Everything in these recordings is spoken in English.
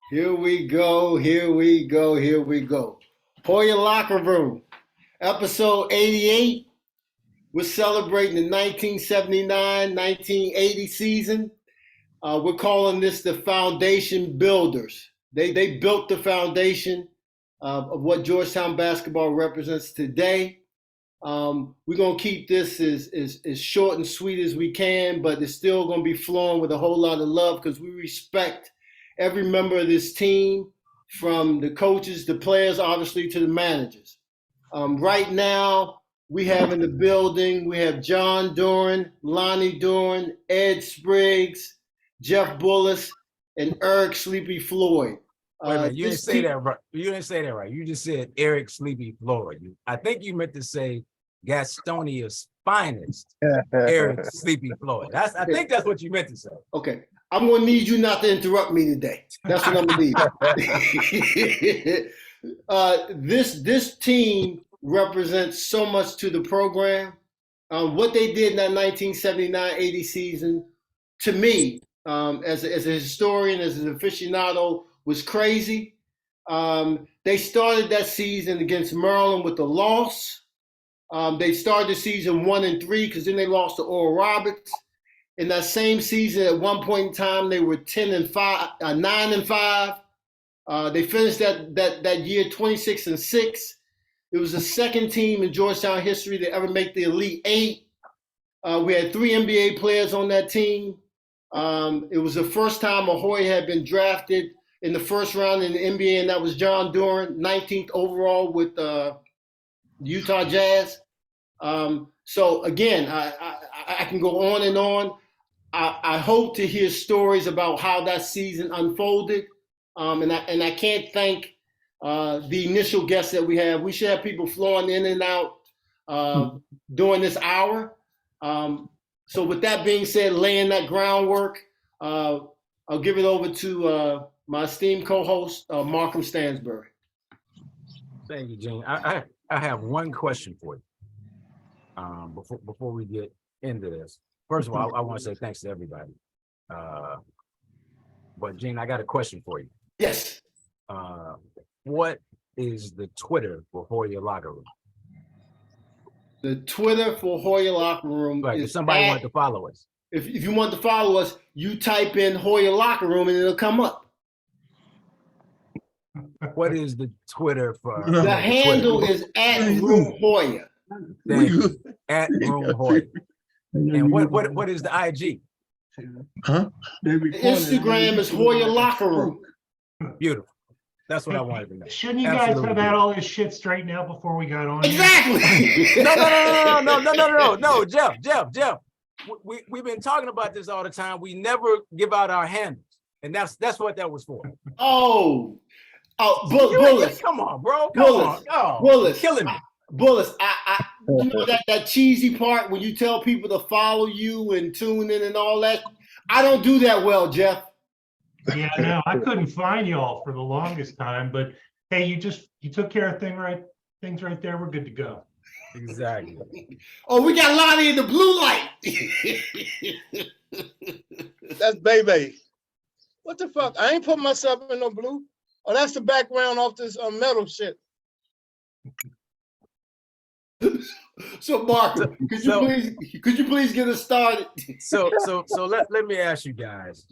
Here we go, here we go, here we go. Hoya Locker Room, episode 88. We're celebrating the 1979-1980 season. We're calling this the Foundation Builders. They built the foundation of what Georgetown basketball represents today. We're going to keep this as short and sweet as we can, but it's still going to be flowing with a whole lot of love because we respect every member of this team, from the coaches, the players, obviously, to the managers. Right now, we have in the building, we have John Duren, Lonnie Duren, Ed Spriggs, Jeff Bullis, and Eric Sleepy Floyd. Wait a minute, you didn't say that right. You didn't say that right. You just said Eric Sleepy Floyd. I think you meant to say Gastonia's finest, Eric Sleepy Floyd. I think that's what you meant to say. Okay. I'm going to need you not to interrupt me today. That's what I'm going to need. This team represents so much to the program. What they did in that 1979-80 season, to me, as a historian, as an aficionado, was crazy. They started that season against Maryland with a loss. They started the season 1-3 because then they lost to Oral Roberts. In that same season, at one point in time, they were 9-5. They finished that year 26-6. It was the second team in Georgetown history to ever make the Elite Eight. We had 3 NBA players on that team. It was the first time a Hoya had been drafted in the first round in the NBA, and that was John Duren, 19th overall with Utah Jazz. So again, I can go on and on. I hope to hear stories about how that season unfolded, and I can't thank the initial guests that we have. We should have people flowing in and out during this hour. So with that being said, laying that groundwork, I'll give it over to my esteemed co-host, Markham Stansbury. Thank you, Gene. I have one question for you before we get into this. First of all, I want to say thanks to everybody. But Gene, I got a question for you. Yes. What is the Twitter for Hoya Locker Room? The Twitter for Hoya Locker Room. Right, if somebody wanted to follow us. If you want to follow us, you type in Hoya Locker Room and it'll come up. What is the Twitter for? The handle is @RoomHoya. Thank you. @RoomHoya. And what is the IG? Huh? Instagram is Hoya Locker Room. Beautiful. That's what I wanted to know. Shouldn't you guys have had all this shit straightened out before we got on? Exactly. No, Jeff. We've been talking about this all the time. We never give out our handles, and that's what that was for. Bullis. Come on, bro. Bullis. Killing me. Bullis, you know that cheesy part when you tell people to follow you and tune in and all that? I don't do that well, Jeff. Yeah, no, I couldn't find y'all for the longest time, but hey, you took care of things right there. We're good to go. Exactly. Oh, we got Lonnie in the blue light. That's baby. What the fuck? I ain't putting myself in no blue. Oh, that's the background off this metal shit. So, Mark, could you please get us started? So let me ask you guys.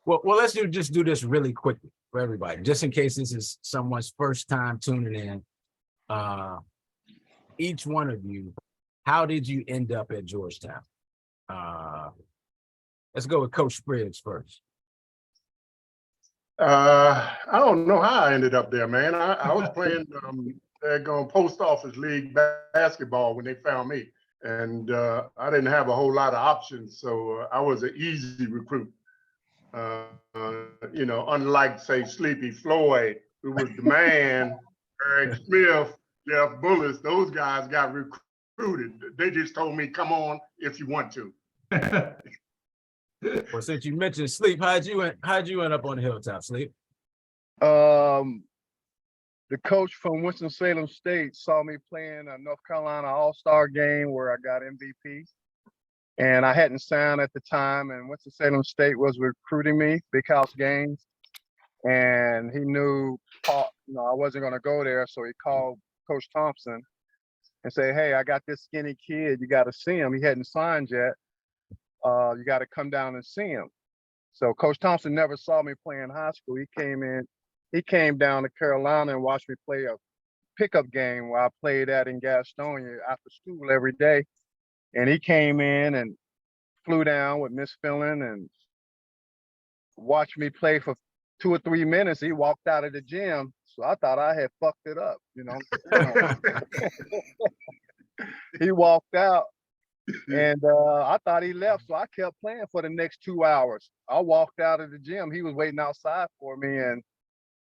Well, let's just do this really quickly for everybody, just in case this is someone's first time tuning in. Each one of you, how did you end up at Georgetown? Let's go with Coach Spriggs first. I don't know how I ended up there, man. I was playing post office league basketball when they found me, and I didn't have a whole lot of options, so I was an easy recruit. Unlike say Sleepy Floyd, who was the man, Eric Smith, Jeff Bullis, those guys got recruited. They just told me, come on if you want to. Well, since you mentioned Sleep, how'd you end up on the hilltop, Sleep? The coach from Winston-Salem State saw me playing a North Carolina All-Star game where I got MVP. And I hadn't signed at the time, and Winston-Salem State was recruiting me, Big House Games. And he knew, I wasn't going to go there. So he called Coach Thompson and said, hey, I got this skinny kid. You got to see him. He hadn't signed yet. You got to come down and see him. So Coach Thompson never saw me play in high school. He came down to Carolina and watched me play a pickup game where I played at in Gastonia after school every day. And he came in and flew down with Miss Fillin and watched me play for 2 or 3 minutes. He walked out of the gym. So I thought I had fucked it up, He walked out and I thought he left. So I kept playing for the next 2 hours. I walked out of the gym. He was waiting outside for me and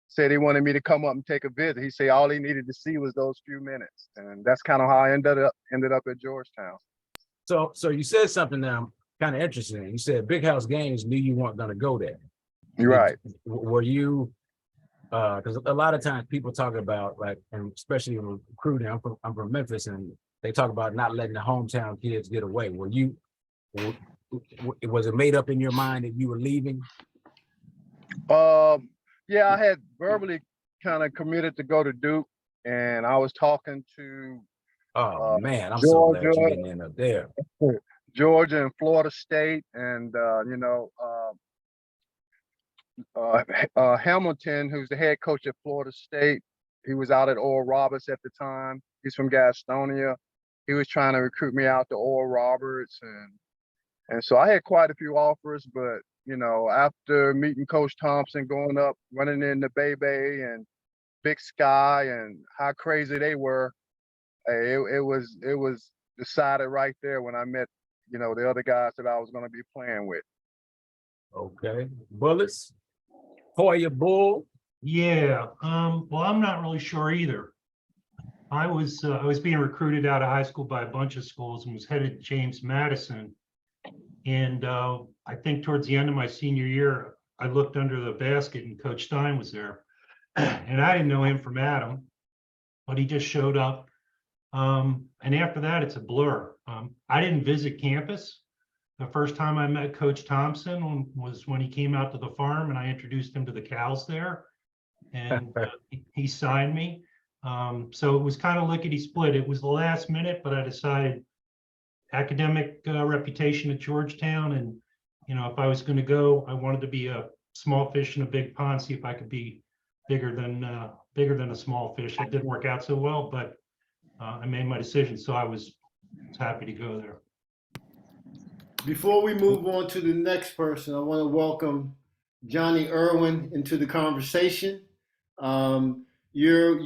said he wanted me to come up and take a visit. He said all he needed to see was those few minutes. And that's kind of how I ended up at Georgetown. So you said something now kind of interesting. You said Big House Games knew you weren't going to go there. You're right. Were you, because a lot of times people talk about, like, and especially in recruiting, I'm from Memphis, and they talk about not letting the hometown kids get away. Was it made up in your mind that you were leaving? Yeah, I had verbally kind of committed to go to Duke, and I was talking to man, I'm so glad you didn't end up there. Georgia and Florida State, and Hamilton, who's the head coach at Florida State. He was out at Oral Roberts at the time. He's from Gastonia. He was trying to recruit me out to Oral Roberts, and so I had quite a few offers, but after meeting Coach Thompson, going up, running into Bebe and Big Sky and how crazy they were, it was decided right there when I met, the other guys that I was going to be playing with. Okay, Bullis, Hoya Bull. Yeah, well, I'm not really sure either. I was being recruited out of high school by a bunch of schools and was headed to James Madison. And I think towards the end of my senior year, I looked under the basket and Coach Stein was there. And I didn't know him from Adam, but he just showed up. And after that, it's a blur. I didn't visit campus. The first time I met Coach Thompson was when he came out to the farm and I introduced him to the cows there. And he signed me. So it was kind of lickety split. It was the last minute, but I decided academic reputation at Georgetown. And, if I was going to go, I wanted to be a small fish in a big pond, see if I could be bigger than a small fish. It didn't work out so well, but I made my decision. So I was happy to go there. Before we move on to the next person, I want to welcome Johnny Irwin into the conversation. We moved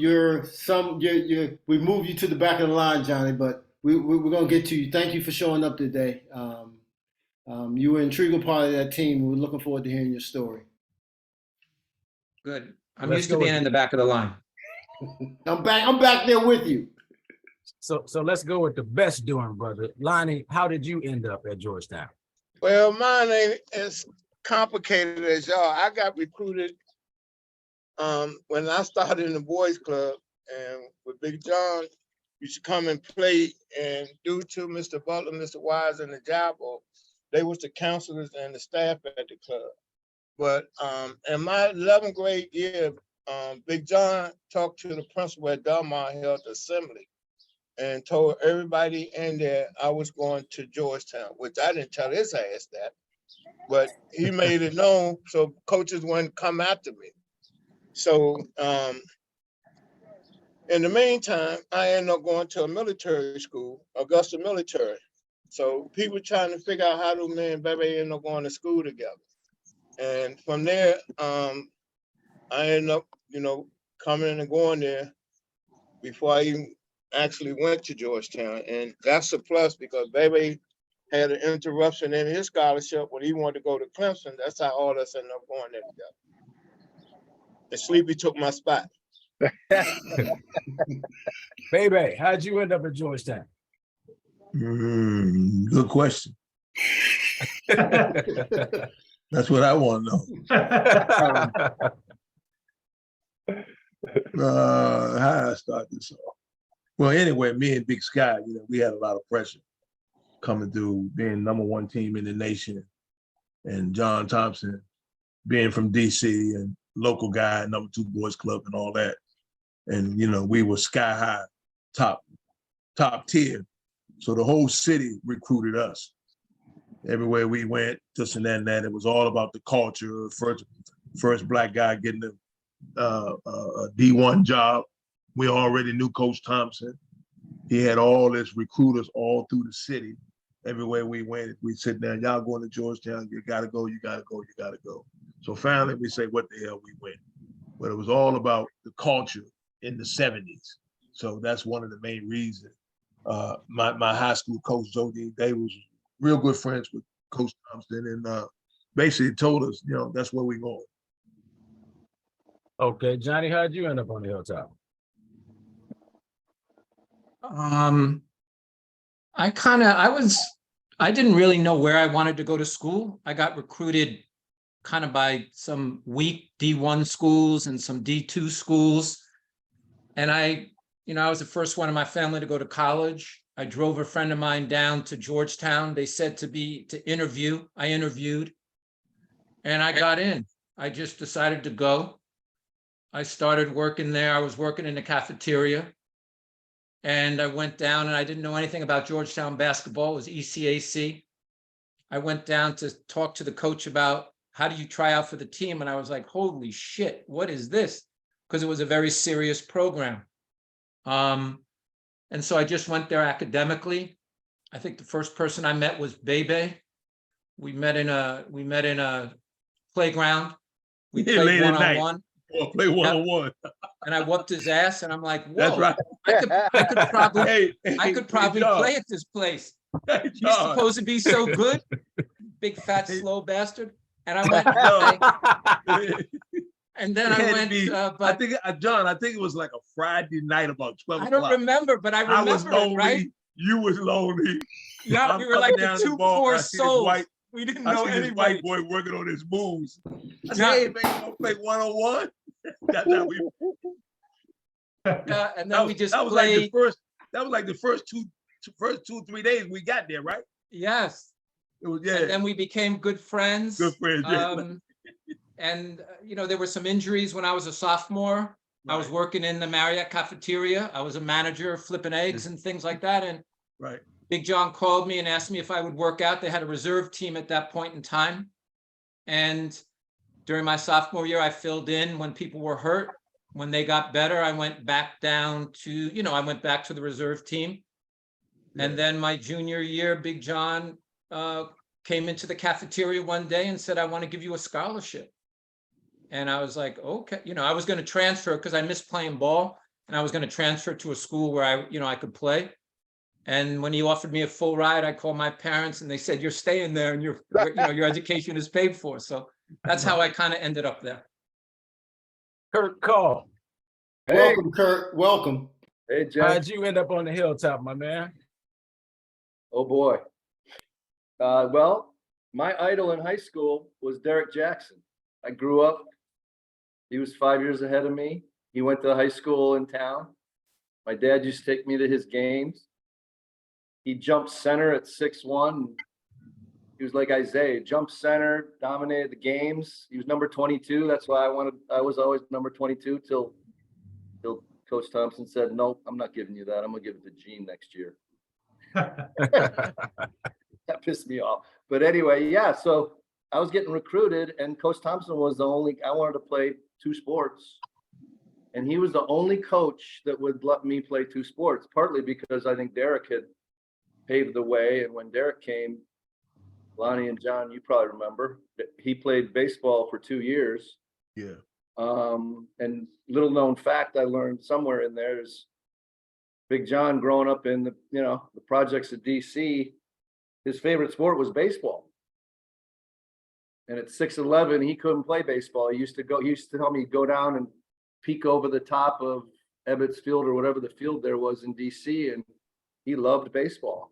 you to the back of the line, Johnny, but we're going to get to you. Thank you for showing up today. You were an integral part of that team. We're looking forward to hearing your story. Good. I'm used to being in the back of the line. I'm back there with you. So let's go with the best doing, brother. Lonnie, how did you end up at Georgetown? Well, mine ain't as complicated as y'all. I got recruited when I started in the boys club, and with Big John used to come and play, and due to Mr. Butler, Mr. Wise, and the Jabbo, they was the counselors and the staff at the club. But in my 11th grade year, Big John talked to the principal at Delmar held assembly and told everybody in there I was going to Georgetown, which I didn't tell his ass that, but he made it known so coaches wouldn't come after me. So in the meantime, I ended up going to a military school, Augusta Military. So people trying to figure out how do me and Bebe end up going to school together. And from there, I ended up, coming and going there before I even actually went to Georgetown. And that's a plus because Bebe had an interruption in his scholarship when he wanted to go to Clemson. That's how all of us ended up going there together. And Sleepy took my spot. Baby, how'd you end up at Georgetown? Good question. That's what I want to know. How I start this off? Well, anyway, me and Big Sky, we had a lot of pressure. coming through, being #1 team in the nation, and John Thompson being from DC and local guy, #2 boys club and all that. And, you know, we were sky high, top tier. So the whole city recruited us. Everywhere we went, this and that and that. It was all about the culture. First black guy getting a D1 job. We already knew Coach Thompson. He had all his recruiters all through the city. Everywhere we went, we sit down, y'all going to Georgetown, you gotta go, you gotta go, you gotta go. So finally we say, what the hell, we went. But it was all about the culture in the 70s. So that's one of the main reasons. My high school coach, Jody, they was real good friends with Coach Thompson, and basically told us, you know, that's where we going. Okay, Johnny, how'd you end up on the hilltop? I didn't really know where I wanted to go to school. I got recruited kind of by some weak D1 schools and some D2 schools. And I was the first one in my family to go to college. I drove a friend of mine down to Georgetown. They said to interview. I interviewed and I got in. I just decided to go. I started working there. I was working in the cafeteria. And I went down and I didn't know anything about Georgetown basketball. It was ECAC. I went down to talk to the coach about how do you try out for the team? And I was like, holy shit, what is this? Because it was a very serious program. And so I just went there academically. I think the first person I met was Bebe. We met in a playground. We played one-on-one. Or play one-on-one. And I whooped his ass, and I'm like, whoa, That's right. I could probably, I could probably John. play at this place. Hey, He's John. supposed to be so good, big fat slow bastard. And I went to play, and then I went. I think, John, I think it was like a Friday night about 12 I don't o'clock. remember, but I remember was lonely. it, right? You was lonely. Yeah, we were like the two poor souls. We didn't know I see this anybody. white boy working on his moves. I said, Yeah. hey, man, you want to play one-on-one? That's how we. Yeah, and then we just that was played. like the first 2-3 days we got there, right? Yes. It was, And then we became good friends. Good friends, yeah. And there were some injuries when I was a sophomore. I was working in the Marriott cafeteria. I was a manager flipping eggs and things like that. And Right. Big John called me and asked me if I would work out. They had a reserve team at that point in time. And during my sophomore year, I filled in when people were hurt. When they got better, I went back down to, I went back to the reserve team. Yeah. And then my junior year, Big John came into the cafeteria one day and said, I want to give you a scholarship. And I was like, okay, I was going to transfer because I missed playing ball, and I was going to transfer to a school where I could play. And when he offered me a full ride, I called my parents and they said, you're staying there and your education is paid for. So that's how I kind of ended up there. Kurt Kuall, Hey, Welcome, Kurt. Welcome. hey, Jeff. how'd you end up on the hilltop, my man? Oh, boy. Well, my idol in high school was Derek Jackson. I grew up. He was 5 years ahead of me. He went to high school in town. My dad used to take me to his games. He jumped center at 6'1". He was like Isaiah, jumped center, dominated the games. He was number 22. That's why I was always number 22 till Coach Thompson said, nope, I'm not giving you that. I'm gonna give it to Gene next year. That pissed me off. But anyway, yeah, so I was getting recruited, and Coach Thompson was I wanted to play 2 sports. And he was the only coach that would let me play 2 sports, partly because I think Derek had paved the way. And when Derek came, Lonnie and John, you probably remember, he played baseball for 2 years. Yeah. And little known fact I learned somewhere in there is Big John, growing up in the projects of DC, his favorite sport was baseball. And at 6'11", he couldn't play baseball. He used to tell me he'd go down and peek over the top of Ebbets Field or whatever the field there was in DC, and he loved baseball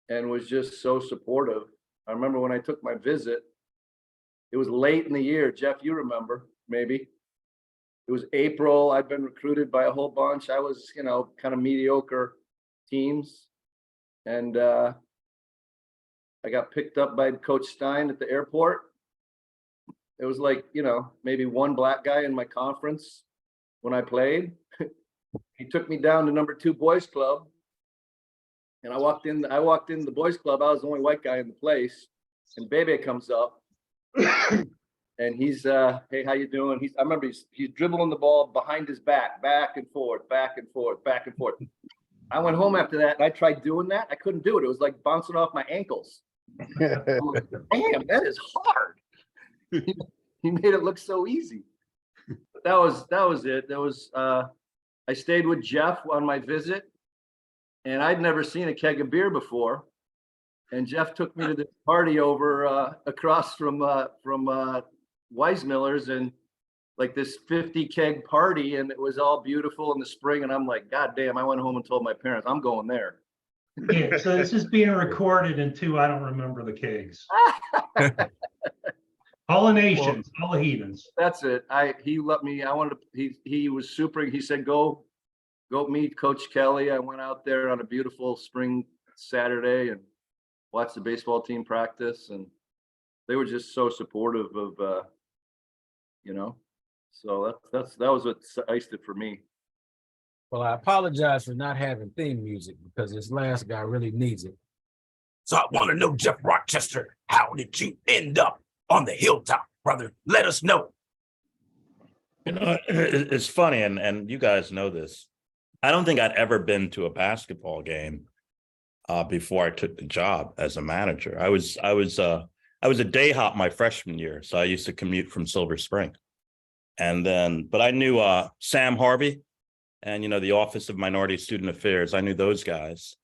and was just so supportive. I remember when I took my visit, it was late in the year. Jeff, you remember, maybe. It was April. I'd been recruited by a whole bunch. I was, kind of mediocre teams. And I got picked up by Coach Stein at the airport. It was like, you know, maybe one black guy in my conference when I played. He took me down to number 2 boys club. And I walked in the boys club. I was the only white guy in the place. And Bebe comes up and he's, hey, how you doing? I remember he's dribbling the ball behind his back and forth, back and forth, back and forth. I went home after that and I tried doing that. I couldn't do it. It was like bouncing off my ankles. I'm like, damn, that is hard. He made it look so easy. But that was it. I stayed with Jeff on my visit, and I'd never seen a keg of beer before. And Jeff took me to this party over across from Weissmiller's, and like this 50 keg party, and it was all beautiful in the spring. And I'm like, God damn, I went home and told my parents I'm going there. Yeah, so this is being recorded, and 2, I don't remember the kegs. All the nations, all the heathens. That's it. He let me, he was super, he said, go meet Coach Kelly. I went out there on a beautiful spring Saturday and watched the baseball team practice, and they were just so supportive of, you know, so that was what iced it for me. Well, I apologize for not having theme music because this last guy really needs it. So I want to know, Jeff Rochester, how did you end up on the hilltop, brother? Let us know. You know, it's funny, and you guys know this. I don't think I'd ever been to a basketball game before I took the job as a manager. I was a day hop my freshman year, so I used to commute from Silver Spring, but I knew Sam Harvey, and the Office of Minority Student Affairs. I knew those guys,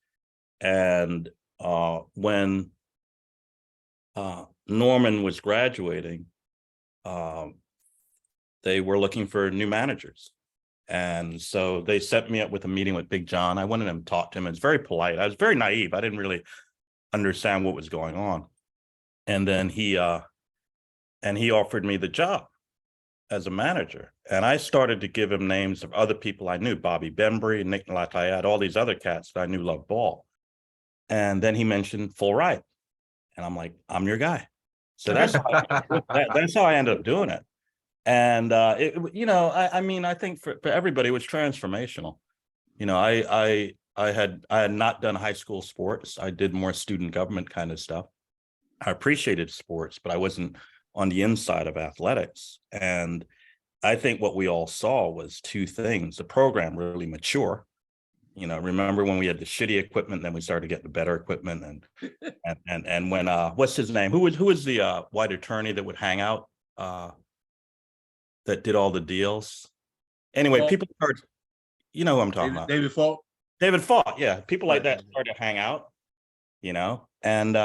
and when Norman was graduating, they were looking for new managers. And so they set me up with a meeting with Big John. I went in and talked to him. It's very polite. I was very naive. I didn't really understand what was going on. And then he offered me the job as a manager. And I started to give him names of other people I knew, Bobby Bembry, Nick Latayat, all these other cats that I knew loved ball. And then he mentioned Full Ride. And I'm like, I'm your guy. So that's how I ended up doing it. And I think for everybody it was transformational. I had not done high school sports. I did more student government kind of stuff. I appreciated sports, but I wasn't on the inside of athletics. And I think what we all saw was 2 things: the program really mature. Remember when we had the shitty equipment, then we started getting the better equipment, and when what's his name? Who was the white attorney that would hang out that did all the deals? Anyway, people started, you know who I'm talking about. David Falk. David Falk, yeah. People like that started to hang out, and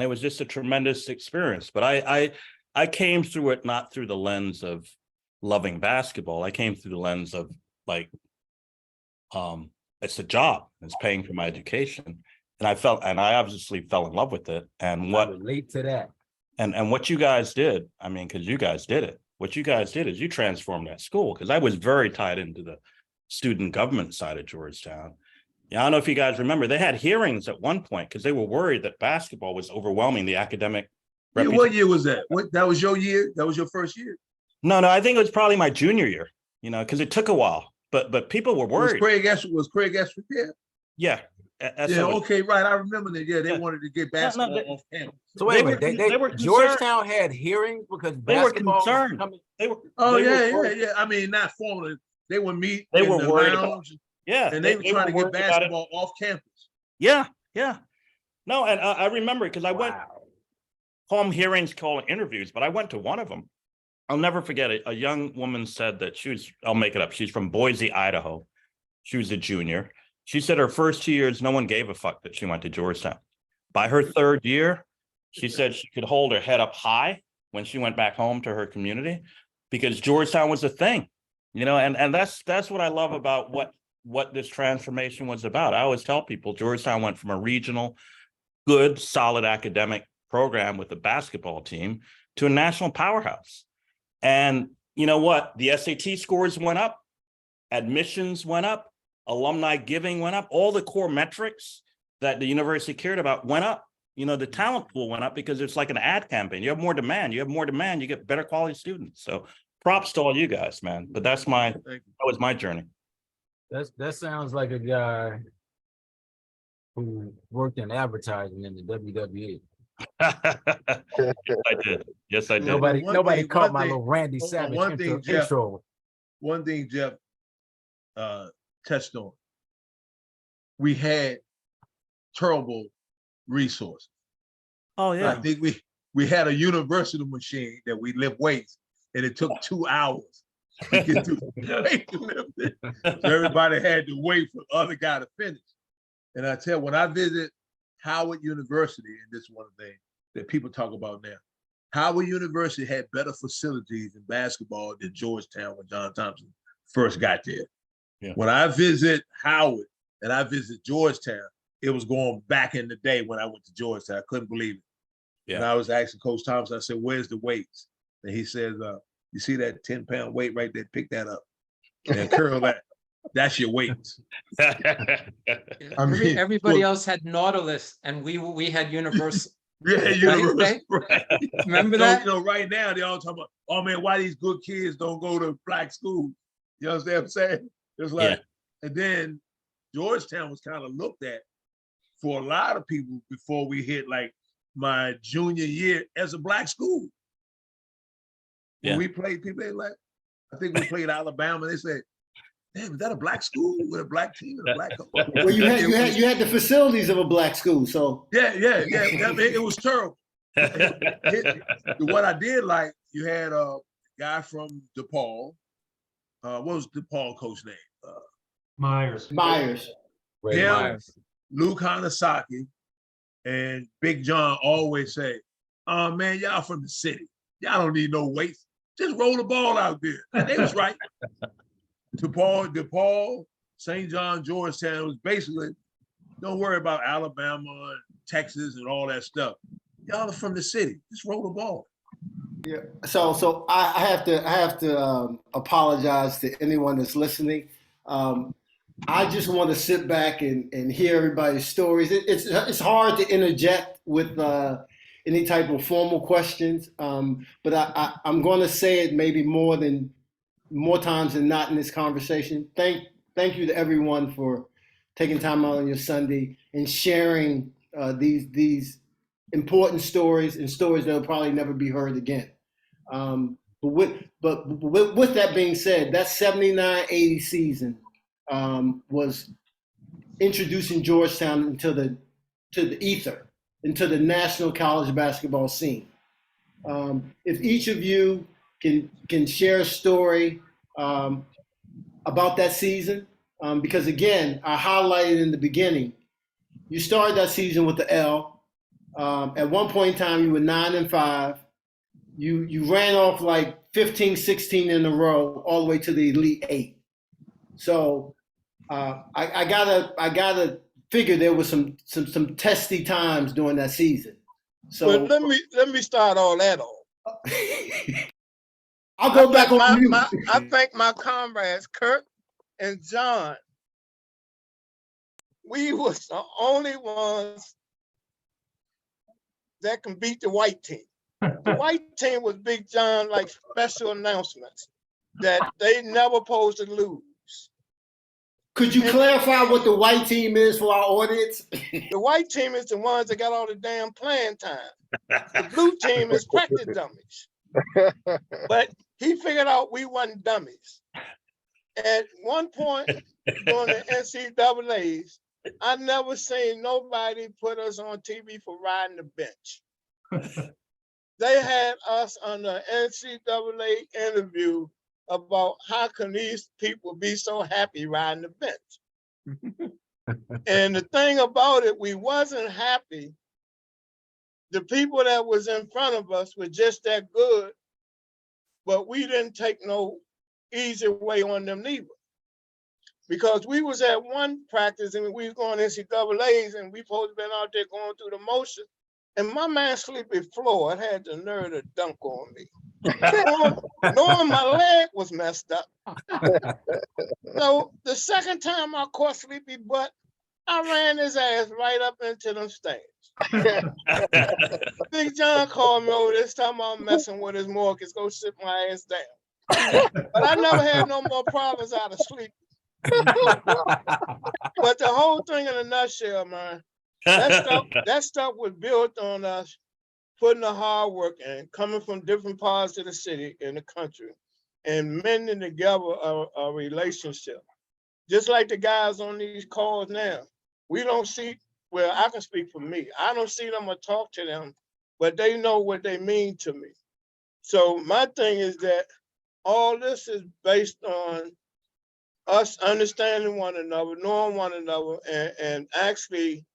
it was just a tremendous experience. But I came through it not through the lens of loving basketball. I came through the lens of like, it's a job. It's paying for my education, and I obviously fell in love with it. And what relate to that? And what you guys did, I mean, because you guys did it. What you guys did is you transformed that school, because I was very tied into the student government side of Georgetown. Yeah, I don't know if you guys remember, they had hearings at one point because they were worried that basketball was overwhelming the academic. Yeah, what year was that? That was your year? That was your first year? No, I think it was probably my junior year, because it took a while. But people were worried. Was Craig Esther there? Yeah. Okay, right. I remember that. Yeah, they wanted to get basketball off campus. So wait a minute, they were Georgetown had hearings because basketball they were concerned. Yeah. I mean, not formally. They would meet. They were worried about. Yeah, and they were trying to get basketball off campus. Yeah. No, and I remember because I went home hearings, calling interviews, but I went to one of them. I'll never forget it. A young woman said that I'll make it up. She's from Boise, Idaho. She was a junior. She said her first 2 years, no one gave a fuck that she went to Georgetown. By her 3rd year, she said she could hold her head up high when she went back home to her community because Georgetown was a thing, and that's what I love about what this transformation was about. I always tell people Georgetown went from a regional, good, solid academic program with a basketball team to a national powerhouse. And you know what? The SAT scores went up, admissions went up, alumni giving went up, all the core metrics that the university cared about went up. you know, the talent pool went up because it's like an ad campaign. You have more demand. You have more demand. You get better quality students. So props to all you guys, man. But that was my journey. That sounds like a guy who worked in advertising in the WWE. I did. Yes, I did. Nobody caught my little Randy Savage intro. One thing Jeff touched on. We had terrible resources. Oh yeah. I think we had a universal machine that we lift weights, and it took 2 hours to get to weightlifting. So everybody had to wait for the other guy to finish. And I tell you, when I visit Howard University, and this is one of the things that people talk about now, Howard University had better facilities in basketball than Georgetown when John Thompson first got there. Yeah. When I visit Howard and I visit Georgetown, it was going back in the day when I went to Georgetown. I couldn't believe it. Yeah. And I was asking Coach Thompson, I said, where's the weights? And he says, you see that 10-pound weight right there? Pick that up and curl that. That's your weights. I mean, Everybody else had Nautilus, and we had Universal. Yeah, Universal. Right. Remember that? You know, right now they all talking about, oh man, why these good kids don't go to black school? You understand what I'm saying? It's like, and then Georgetown was kind of looked at for a lot of people before we hit like my junior year as a black school. When we played, people they like, I think we played Alabama. They said, "Damn, is that a black school with a black team and a black?" Well, you had the facilities of a black school, so yeah. I mean, it was terrible. What I did like, you had a guy from DePaul. What was DePaul coach name? Myers. Luke Hanasaki, and Big John always say, "Oh man, y'all from the city. Y'all don't need no weights. Just roll the ball out there." And they was right. DePaul, St. John, Georgetown was basically, don't worry about Alabama and Texas and all that stuff. Y'all are from the city. Just roll the ball. Yeah. So I have to apologize to anyone that's listening. I just want to sit back and hear everybody's stories. It's hard to interject with any type of formal questions, but I'm going to say it maybe more times than not in this conversation. Thank you to everyone for taking time out on your Sunday and sharing these important stories and stories that will probably never be heard again. But with that being said, that 79-80 season was introducing Georgetown into the ether, into the national college basketball scene. If each of you can share a story about that season, because again, I highlighted in the beginning, you started that season with the L. At one point in time, you were 9-5. You ran off like 15, 16 in a row, all the way to the Elite Eight. So I gotta figure there was some testy times during that season. So but let me start all that off. I'll go back on mute. I think my comrades, Kirk and John, we was the only ones that can beat the white team. The white team was Big John, like special announcements that they never supposed to lose. Could you clarify what the white team is for our audience? The white team is the ones that got all the damn playing time. The blue team is practice dummies. But he figured out we wasn't dummies. At one point during the NCAAs, I never seen nobody put us on TV for riding the bench. They had us on the NCAA interview about how can these people be so happy riding the bench. And the thing about it, we wasn't happy. The people that was in front of us were just that good, but we didn't take no easy way on them neither. Because we was at one practice and we was going to NCAAs and we supposed to been out there going through the motion. And my man Sleepy Floyd had the nerve to dunk on me. Knowing my leg was messed up. So the second time I caught Sleepy butt, I ran his ass right up into them stands. Big John called me over this time I'm messing with his mortgage. Go sit my ass down. But I never had no more problems out of sleep. But the whole thing in a nutshell, man, that stuff was built on us putting the hard work in, coming from different parts of the city and the country, and mending together a relationship. Just like the guys on these calls now, we don't see, well, I can speak for me. I don't see them or talk to them, but they know what they mean to me. So my thing is that all this is based on us understanding one another, knowing one another, and actually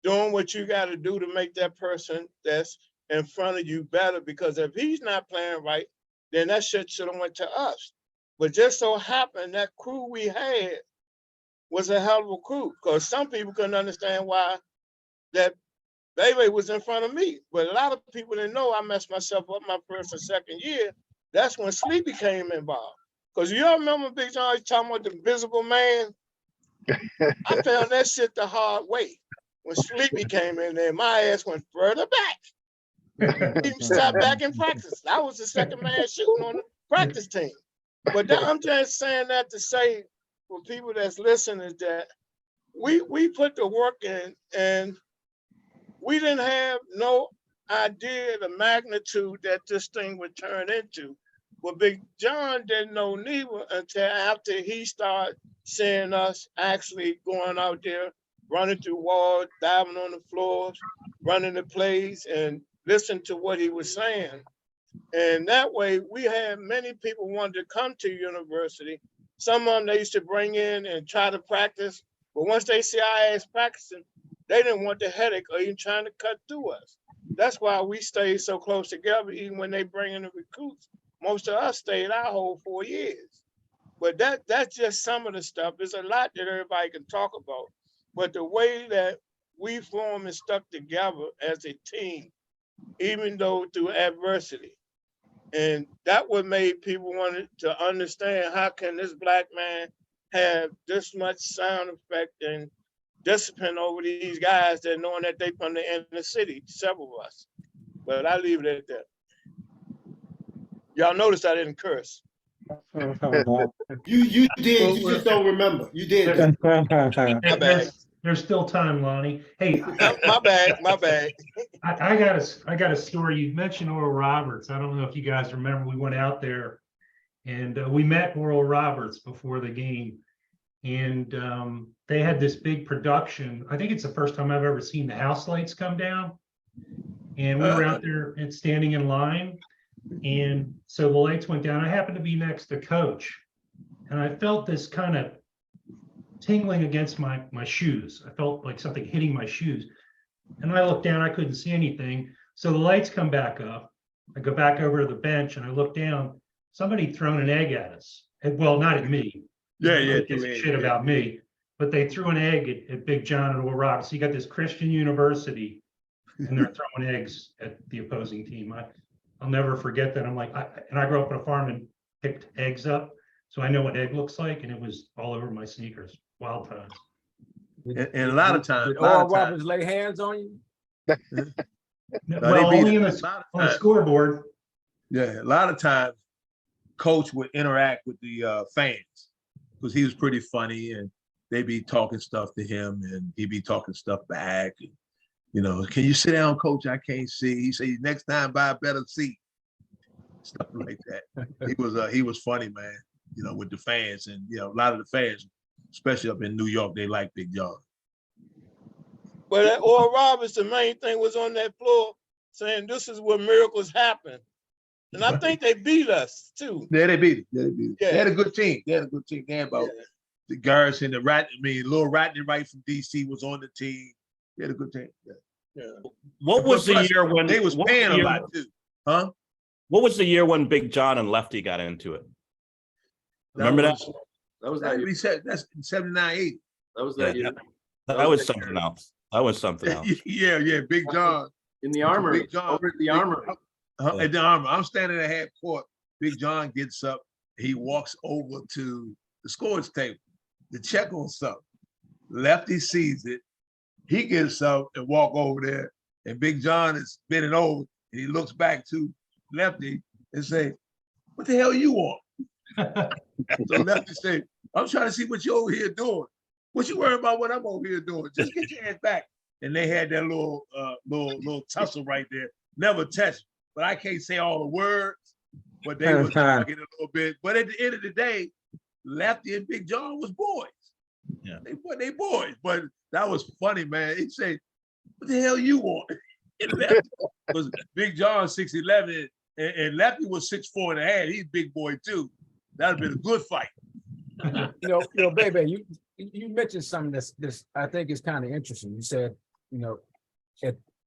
doing what you got to do to make that person that's in front of you better. Because if he's not playing right, then that shit should have went to us. But just so happened that crew we had was a hell of a crew, because some people couldn't understand why that Baby was in front of me. But a lot of people didn't know I messed myself up my first and second year. That's when Sleepy came involved. Because you all remember Big John talking about the invisible man? I found that shit the hard way. When Sleepy came in there, my ass went further back. Even sat back in practice. I was the second man shooting on the practice team. But I'm just saying that to say for people that's listening is that we put the work in, and we didn't have no idea the magnitude that this thing would turn into. But Big John didn't know neither until after he started seeing us actually going out there, running through walls, diving on the floors, running the plays, and listen to what he was saying. And that way, we had many people wanted to come to university. Some of them they used to bring in and try to practice, but once they see our ass practicing, they didn't want the headache or even trying to cut through us. That's why we stayed so close together, even when they bring in the recruits. Most of us stayed our whole 4 years. But that's just some of the stuff. There's a lot that everybody can talk about. But the way that we formed and stuck together as a team, even though through adversity, and that what made people want to understand how can this Black man have this much sound effect and discipline over these guys that knowing that they from the inner city, several of us. But I leave it at that. Y'all notice I didn't curse. You did, you just don't remember. You did. My bad. There's still time, Lonnie. Hey, My bad. I got a story. You mentioned Oral Roberts. I don't know if you guys remember. We went out there and we met Oral Roberts before the game, and they had this big production. I think it's the first time I've ever seen the house lights come down, and we were out there and standing in line, and so the lights went down. I happened to be next to Coach, and I felt this kind of tingling against my shoes. I felt like something hitting my shoes. And I looked down, I couldn't see anything. So the lights come back up. I go back over to the bench and I look down. Somebody thrown an egg at us. Well, not at me. Yeah. Gives a shit about me. But they threw an egg at Big John and Oral Roberts. So you got this Christian university and they're throwing eggs at the opposing team. I'll never forget that. I'm like, I grew up on a farm and picked eggs up. So I know what egg looks like, and it was all over my sneakers. Wild times. And a lot of times, Did Oral Roberts lay hands on you? Well, only on the scoreboard. Yeah, a lot of times, Coach would interact with the fans because he was pretty funny, and they'd be talking stuff to him, and he'd be talking stuff back. And, you know, can you sit down, Coach? I can't see. He said, next time, buy a better seat. Stuff like that. He was funny, man. You know, with the fans, and you know, a lot of the fans, especially up in New York, they like Big John. But at Oral Roberts, the main thing was on that floor saying this is where miracles happen. And I think they beat us too. Yeah, they beat it. Yeah. They had a good team. They had about the guards and Lil Rodney Wright from DC was on the team. They had a good team. Yeah. What was the year when they was paying a lot too? Huh? What was the year when Big John and Lefty got into it? Remember that? That was that year. He said that's 79, 80. That was that year. That was something else. That was something else. Yeah. Big John. In the Armory. Big John. Over at the Armory. At the Armory. I'm standing at half court. Big John gets up. He walks over to the scores table to check on something. Lefty sees it. He gets up and walk over there, and Big John is bending over, and he looks back to Lefty and say, "What the hell you want?" So Lefty say, "I'm trying to see what you over here doing. What you worried about what I'm over here doing? Just get your hands back." And they had that little tussle right there. Never touched, but I can't say all the words, but they was talking a little bit. But at the end of the day, Lefty and Big John was boys. Yeah. They boys, but that was funny, man. He said, "What the hell you want?" And Lefty was Big John 6'11", and Lefty was 6'4.5". He's a big boy too. That'd been a good fight. Baby, you mentioned something this I think is kind of interesting. You said,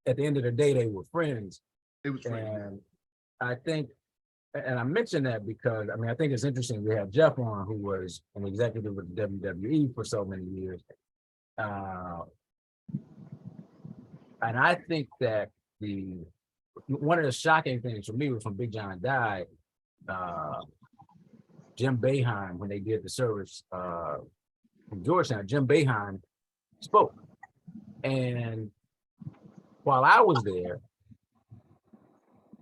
at the end of the day, they were friends. It was funny. And I think, and I mentioned that because, I think it's interesting. We have Jeff on, who was an executive with the WWE for so many years. And I think that one of the shocking things for me was when Big John died, Jim Boeheim, when they did the service from Georgetown, Jim Boeheim spoke. And while I was there,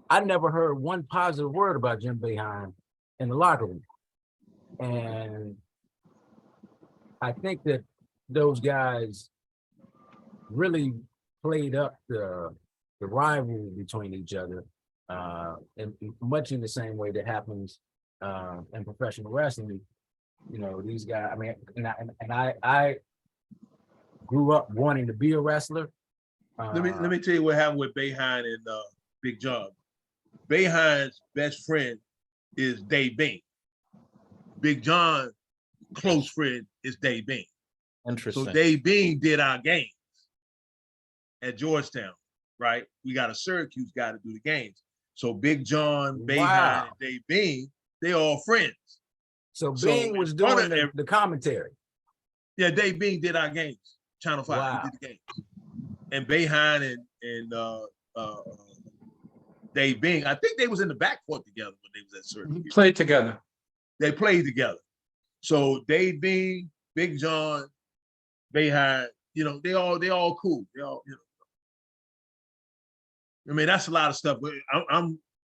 I never heard one positive word about Jim Boeheim in the locker room. And I think that those guys really played up the rivalry between each other, and much in the same way that happens in professional wrestling. These guys, I grew up wanting to be a wrestler. Let me tell you what happened with Boeheim and Big John. Boeheim's best friend is Dave Bean. Big John's close friend is Dave Bean. Interesting. So Dave Bean did our games at Georgetown, right? We got a Syracuse guy to do the games. So Big John, Boeheim, and Dave Bean, they all friends. So Bean was doing the commentary. Yeah, Dave Bean did our games. Channel 5, Wow. he did the games. And Boeheim and Dave Bean, I think they was in the backcourt together when they was at Syracuse. Played together. They played together. So Dave Bean, Big John, Boeheim, they all cool. They all, that's a lot of stuff.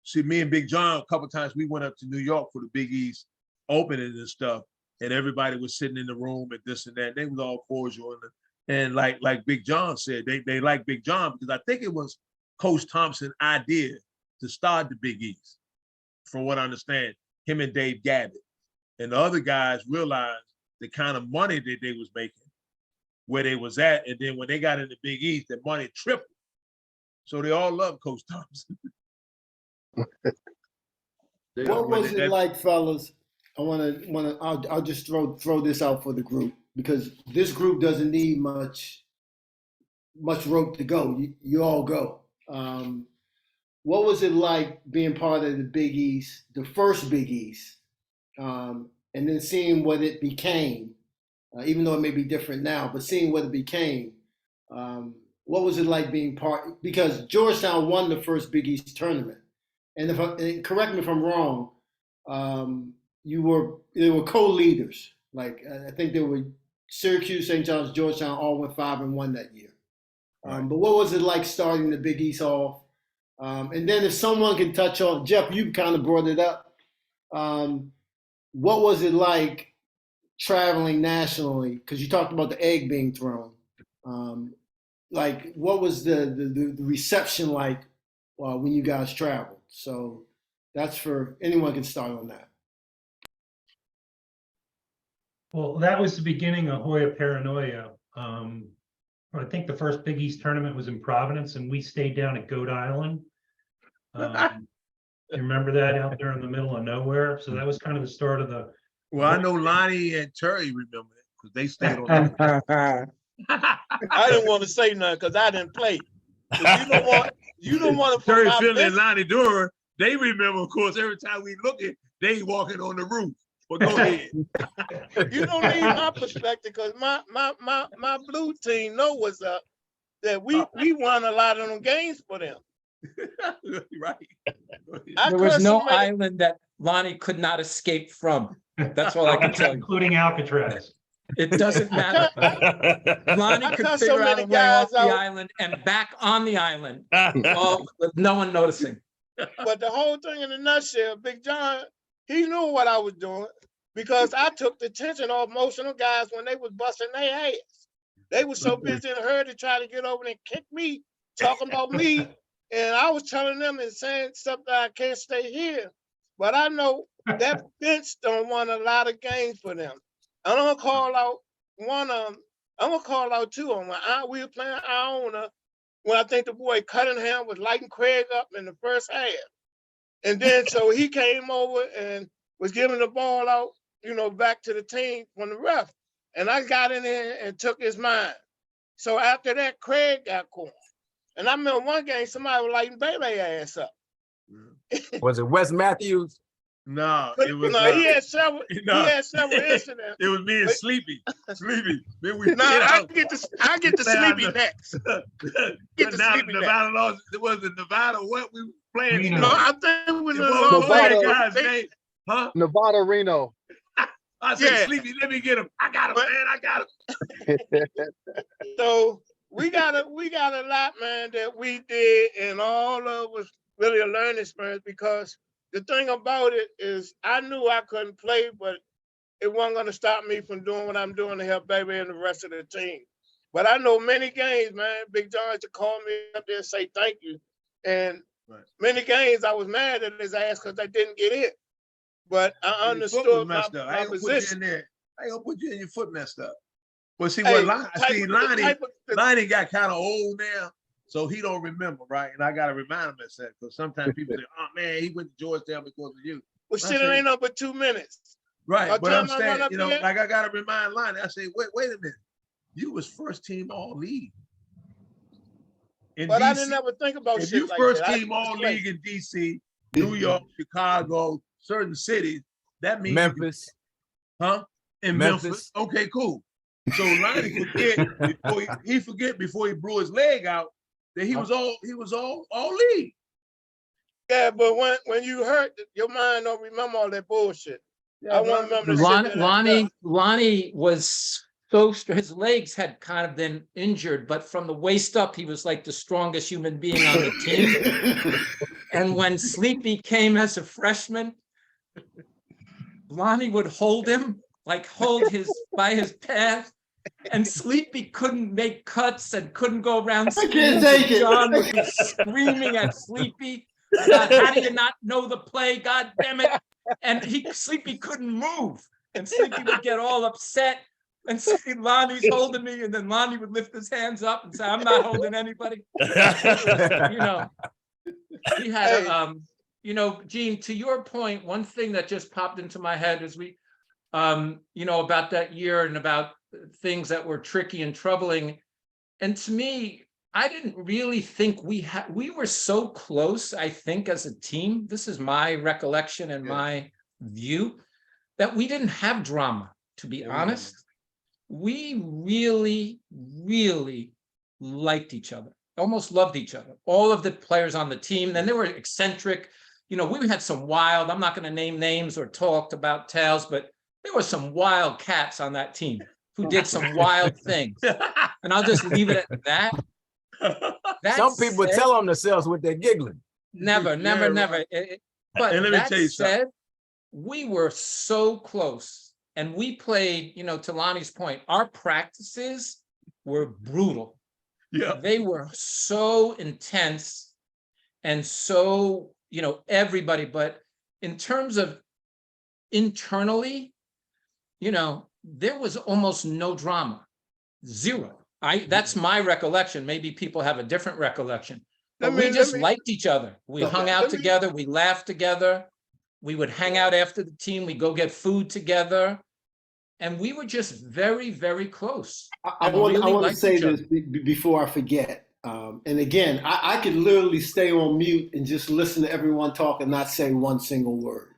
See, me and Big John, a couple of times we went up to New York for the Big East opening and stuff, and everybody was sitting in the room and this and that. They was all cordial, and like Big John said, they like Big John because I think it was Coach Thompson's idea to start the Big East. From what I understand, him and Dave Gabbett and the other guys realized the kind of money that they was making, where they was at, and then when they got in the Big East, the money tripled. So they all love Coach Thompson. What was it like, fellas? I'll just throw this out for the group, because this group doesn't need much rope to go. You all go. What was it like being part of the Big East, the first Big East, and then seeing what it became, even though it may be different now, but seeing what it became? What was it like being part? Because Georgetown won the first Big East tournament, and correct me if I'm wrong, they were co-leaders. Like I think there were Syracuse, St. John's, Georgetown all went 5-1 that year. But what was it like starting the Big East off? And then if someone can touch on, Jeff, you kind of brought it up. What was it like traveling nationally? Because you talked about the egg being thrown. Like, what was the reception like when you guys traveled? So that's for anyone can start on that. Well, that was the beginning of Hoya Paranoia. I think the first Big East tournament was in Providence, and we stayed down at Goat Island. You remember that, out there in the middle of nowhere? So that was kind of the start of the. Well, I know Lonnie and Terry remember it because they stayed on. I didn't want to say nothing because I didn't play. You don't want to. Terry Finley and Lonnie Duren, they remember, of course, every time we look at, they walking on the roof. But go ahead. You don't need my perspective, because my blue team know what's up. That we won a lot of them games for them. Right. There was no island that Lonnie could not escape from. That's all I can tell you. Including Alcatraz. It doesn't matter. Lonnie I could cut so figure out many a way off guys the out. island and back on the island, all with no one noticing. But the whole thing in a nutshell, Big John, he knew what I was doing because I took the attention off most of them guys when they was busting their ass. They was so busy in a hurry to try to get over and kick me, talking about me. And I was telling them and saying stuff that I can't stay here. But I know that bench don't won a lot of games for them. I'm gonna call out one of them. I'm gonna call out two of them. We were playing Iona when I think the boy Cunningham was lighting Craig up in the first half. And then so he came over and was giving the ball out, back to the team from the ref. And I got in there and took his mind. So after that, Craig got caught. And I remember one game, somebody was lighting Baby ass up. Was it Wes Matthews? No, But, it was. he had several. no. He had several incidents. It was me and But- Sleepy. Sleepy. Then we Nah, I get to Play out Sleepy the- next. Get to now Sleepy next. Nevada lost. It was in Nevada. What we were playing? Reno. No, I think it was It a was long Nevada. the way. guy's name. Huh? Nevada, Reno. I said, Yeah. Sleepy, let me get him. I got him, But- man. I got him. So we got a lot, man, that we did, and all of it was really a learning experience because the thing about it is I knew I couldn't play, but it wasn't gonna stop me from doing what I'm doing to help Baby and the rest of the team. But I know many games, man, Big John used to call me up there and say thank you. And Right. many games I was mad at his ass because I didn't get hit. But I Your foot was understood my, messed up. I my ain't gonna put you in position. there. I ain't gonna put you in your foot messed up. Well, see Hey, what the Lonnie, type see of- the Lonnie, type of- the- Lonnie got kind of old now, so he don't remember, right? And I gotta remind him of that because sometimes people say, "Oh man, he went to Georgetown because of you." Well, shit, it ain't up but 2 minutes. Right, I'll but tell I'm him I saying, run up you know, here. like I gotta remind Lonnie. I say, wait a minute, you was first team all league in But I DC. didn't ever think about If shit you like first that. I team all just play. league in DC, New York, Chicago, certain cities, that means you can- Memphis. huh? In Memphis. Okay, cool. So Lonnie forget before he blew his leg out that he was all league. Yeah, but when you hurt, your mind don't remember all that bullshit. I want to remember the shit that I Lonnie was his legs had kind of been injured, but from the waist up, he was like the strongest human being on the team. And when Sleepy came as a freshman, Lonnie would hold him, by his pants, and Sleepy couldn't make cuts and couldn't go around. I can't take it. John would be screaming at Sleepy, God, how do you not know the play? God damn it. And Sleepy couldn't move. And Sleepy would get all upset and say, Lonnie's holding me. And then Lonnie would lift his hands up and say, I'm not holding anybody. You know, we had, Gene, to your point, one thing that just popped into my head is about that year and about things that were tricky and troubling. And to me, I didn't really think we were so close, I think, as a team. This is my recollection and my view, that we didn't have drama, to be honest. We really, really liked each other, almost loved each other. All of the players on the team, then they were eccentric. We had some wild, I'm not going to name names or talked about tales, but there were some wild cats on that team who did some wild things. And I'll just leave it at that. Some people tell on themselves with their giggling. Never. But And let me that tell you something. said, we were so close, and we played, to Lonnie's point, our practices were brutal. Yeah. They were so intense and so, everybody, but in terms of internally, there was almost no drama, zero. That's my recollection. Maybe people have a different recollection. But we just liked each other. We hung out together. We laughed together. We would hang out after the team. We go get food together. And we were just very, very close. I want to say this before I forget. And again, I could literally stay on mute and just listen to everyone talk and not say one single word.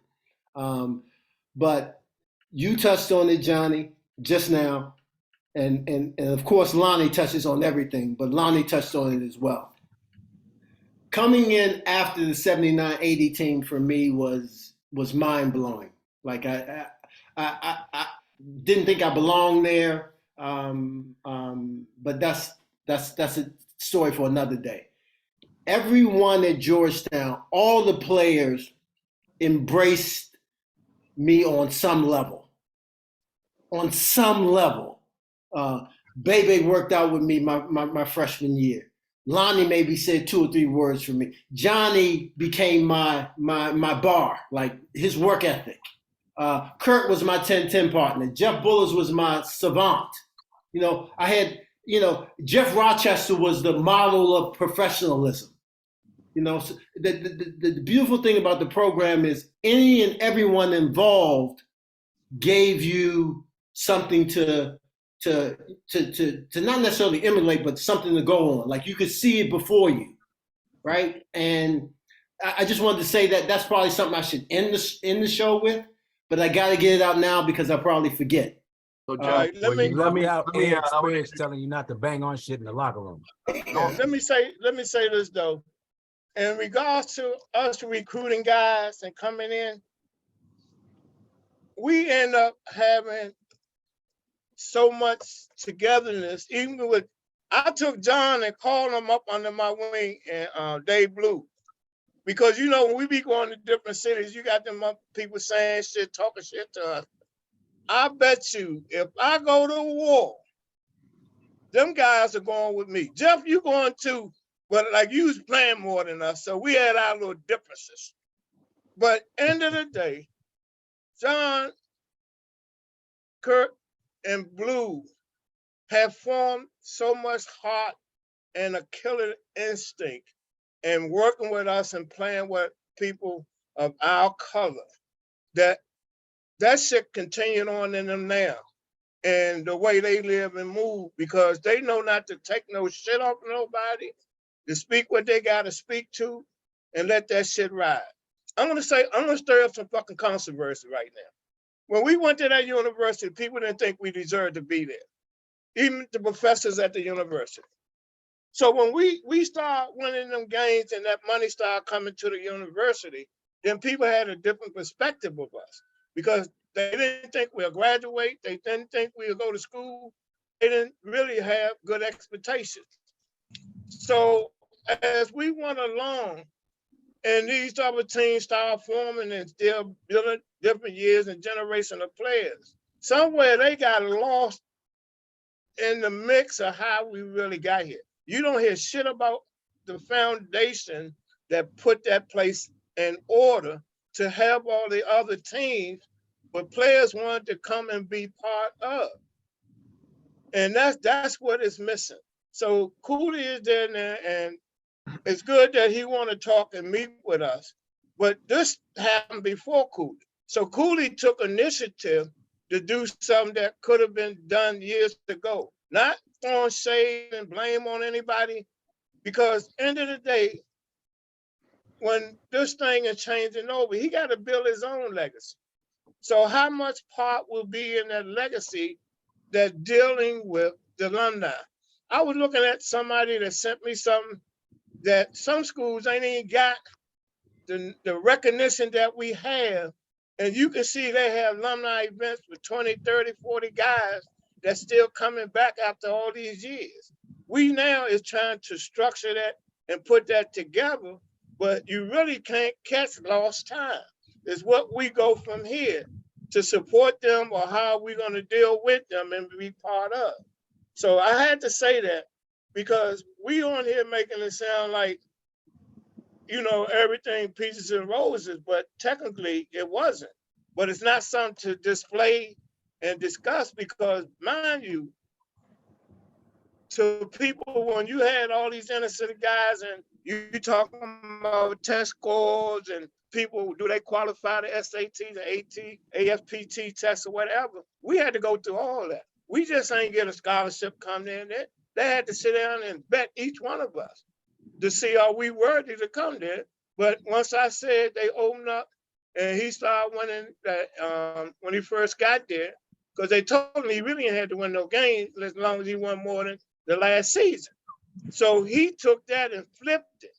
But you touched on it, Johnny, just now. And of course, Lonnie touches on everything, but Lonnie touched on it as well. Coming in after the 79-80 team for me was mind blowing. Like didn't think I belonged there. But that's a story for another day. Everyone at Georgetown, all the players embraced me on some level. On some level. Bebe worked out with me my freshman year. Lonnie maybe said 2 or 3 words for me. Johnny became my bar, like his work ethic. Kurt was my 10-10 partner. Jeff Bullis was my savant. You know, I had, Jeff Rochester was the model of professionalism. You know, so the beautiful thing about the program is any and everyone involved gave you something to not necessarily emulate, but something to go on. Like you could see it before you, right? And I just wanted to say that that's probably something I should end the show with, but I got to get it out now because I'll probably forget. So, right, let me out Eric Spriggs telling you not to bang on shit in the locker room. let me say this though. In regards to us recruiting guys and coming in, we end up having so much togetherness. Even with, I took John and called him up under my wing and Dave Blue. Because when we be going to different cities, you got them people saying shit, talking shit to us. I bet you if I go to war, them guys are going with me. Jeff, you going too, but like you was playing more than us, so we had our little differences. But end of the day, John, Kurt, and Blue have formed so much heart and a killer instinct in working with us and playing with people of our color that shit continued on in them now. And the way they live and move, because they know not to take no shit off nobody, to speak what they gotta speak to, and let that shit ride. I'm gonna stir up some fucking controversy right now. When we went to that university, people didn't think we deserved to be there. Even the professors at the university. So when we start winning them games and that money started coming to the university, then people had a different perspective of us because they didn't think we'll graduate. They didn't think we'll go to school. They didn't really have good expectations. So as we went along and these other teams started forming and still building different years and generation of players, somewhere they got lost in the mix of how we really got here. You don't hear shit about the foundation that put that place in order to help all the other teams, but players wanted to come and be part of. And that's what is missing. So Cooley is there now, and it's good that he want to talk and meet with us, but this happened before Cooley. So Cooley took initiative to do something that could have been done years ago. Not throwing shade and blame on anybody, because end of the day, when this thing is changing over, he got to build his own legacy. So how much part will be in that legacy that dealing with the alumni? I was looking at somebody that sent me something that some schools ain't even got the recognition that we have. And you can see they have alumni events with 20, 30, 40 guys that's still coming back after all these years. We now is trying to structure that and put that together, but you really can't catch lost time. It's what we go from here to support them or how we're gonna deal with them and be part of. So I had to say that because we on here making it sound like, everything peaches and roses, but technically it wasn't. But it's not something to display and discuss because, mind you, to people, when you had all these inner city guys and you talking about test scores and people, do they qualify the SAT, the AT, AFPT tests or whatever, we had to go through all that. We just ain't get a scholarship come in there. They had to sit down and bet each one of us to see are we worthy to come there. But once I said they opened up and he started winning that when he first got there, because they told him he really ain't had to win no games as long as he won more than the last season. So he took that and flipped it.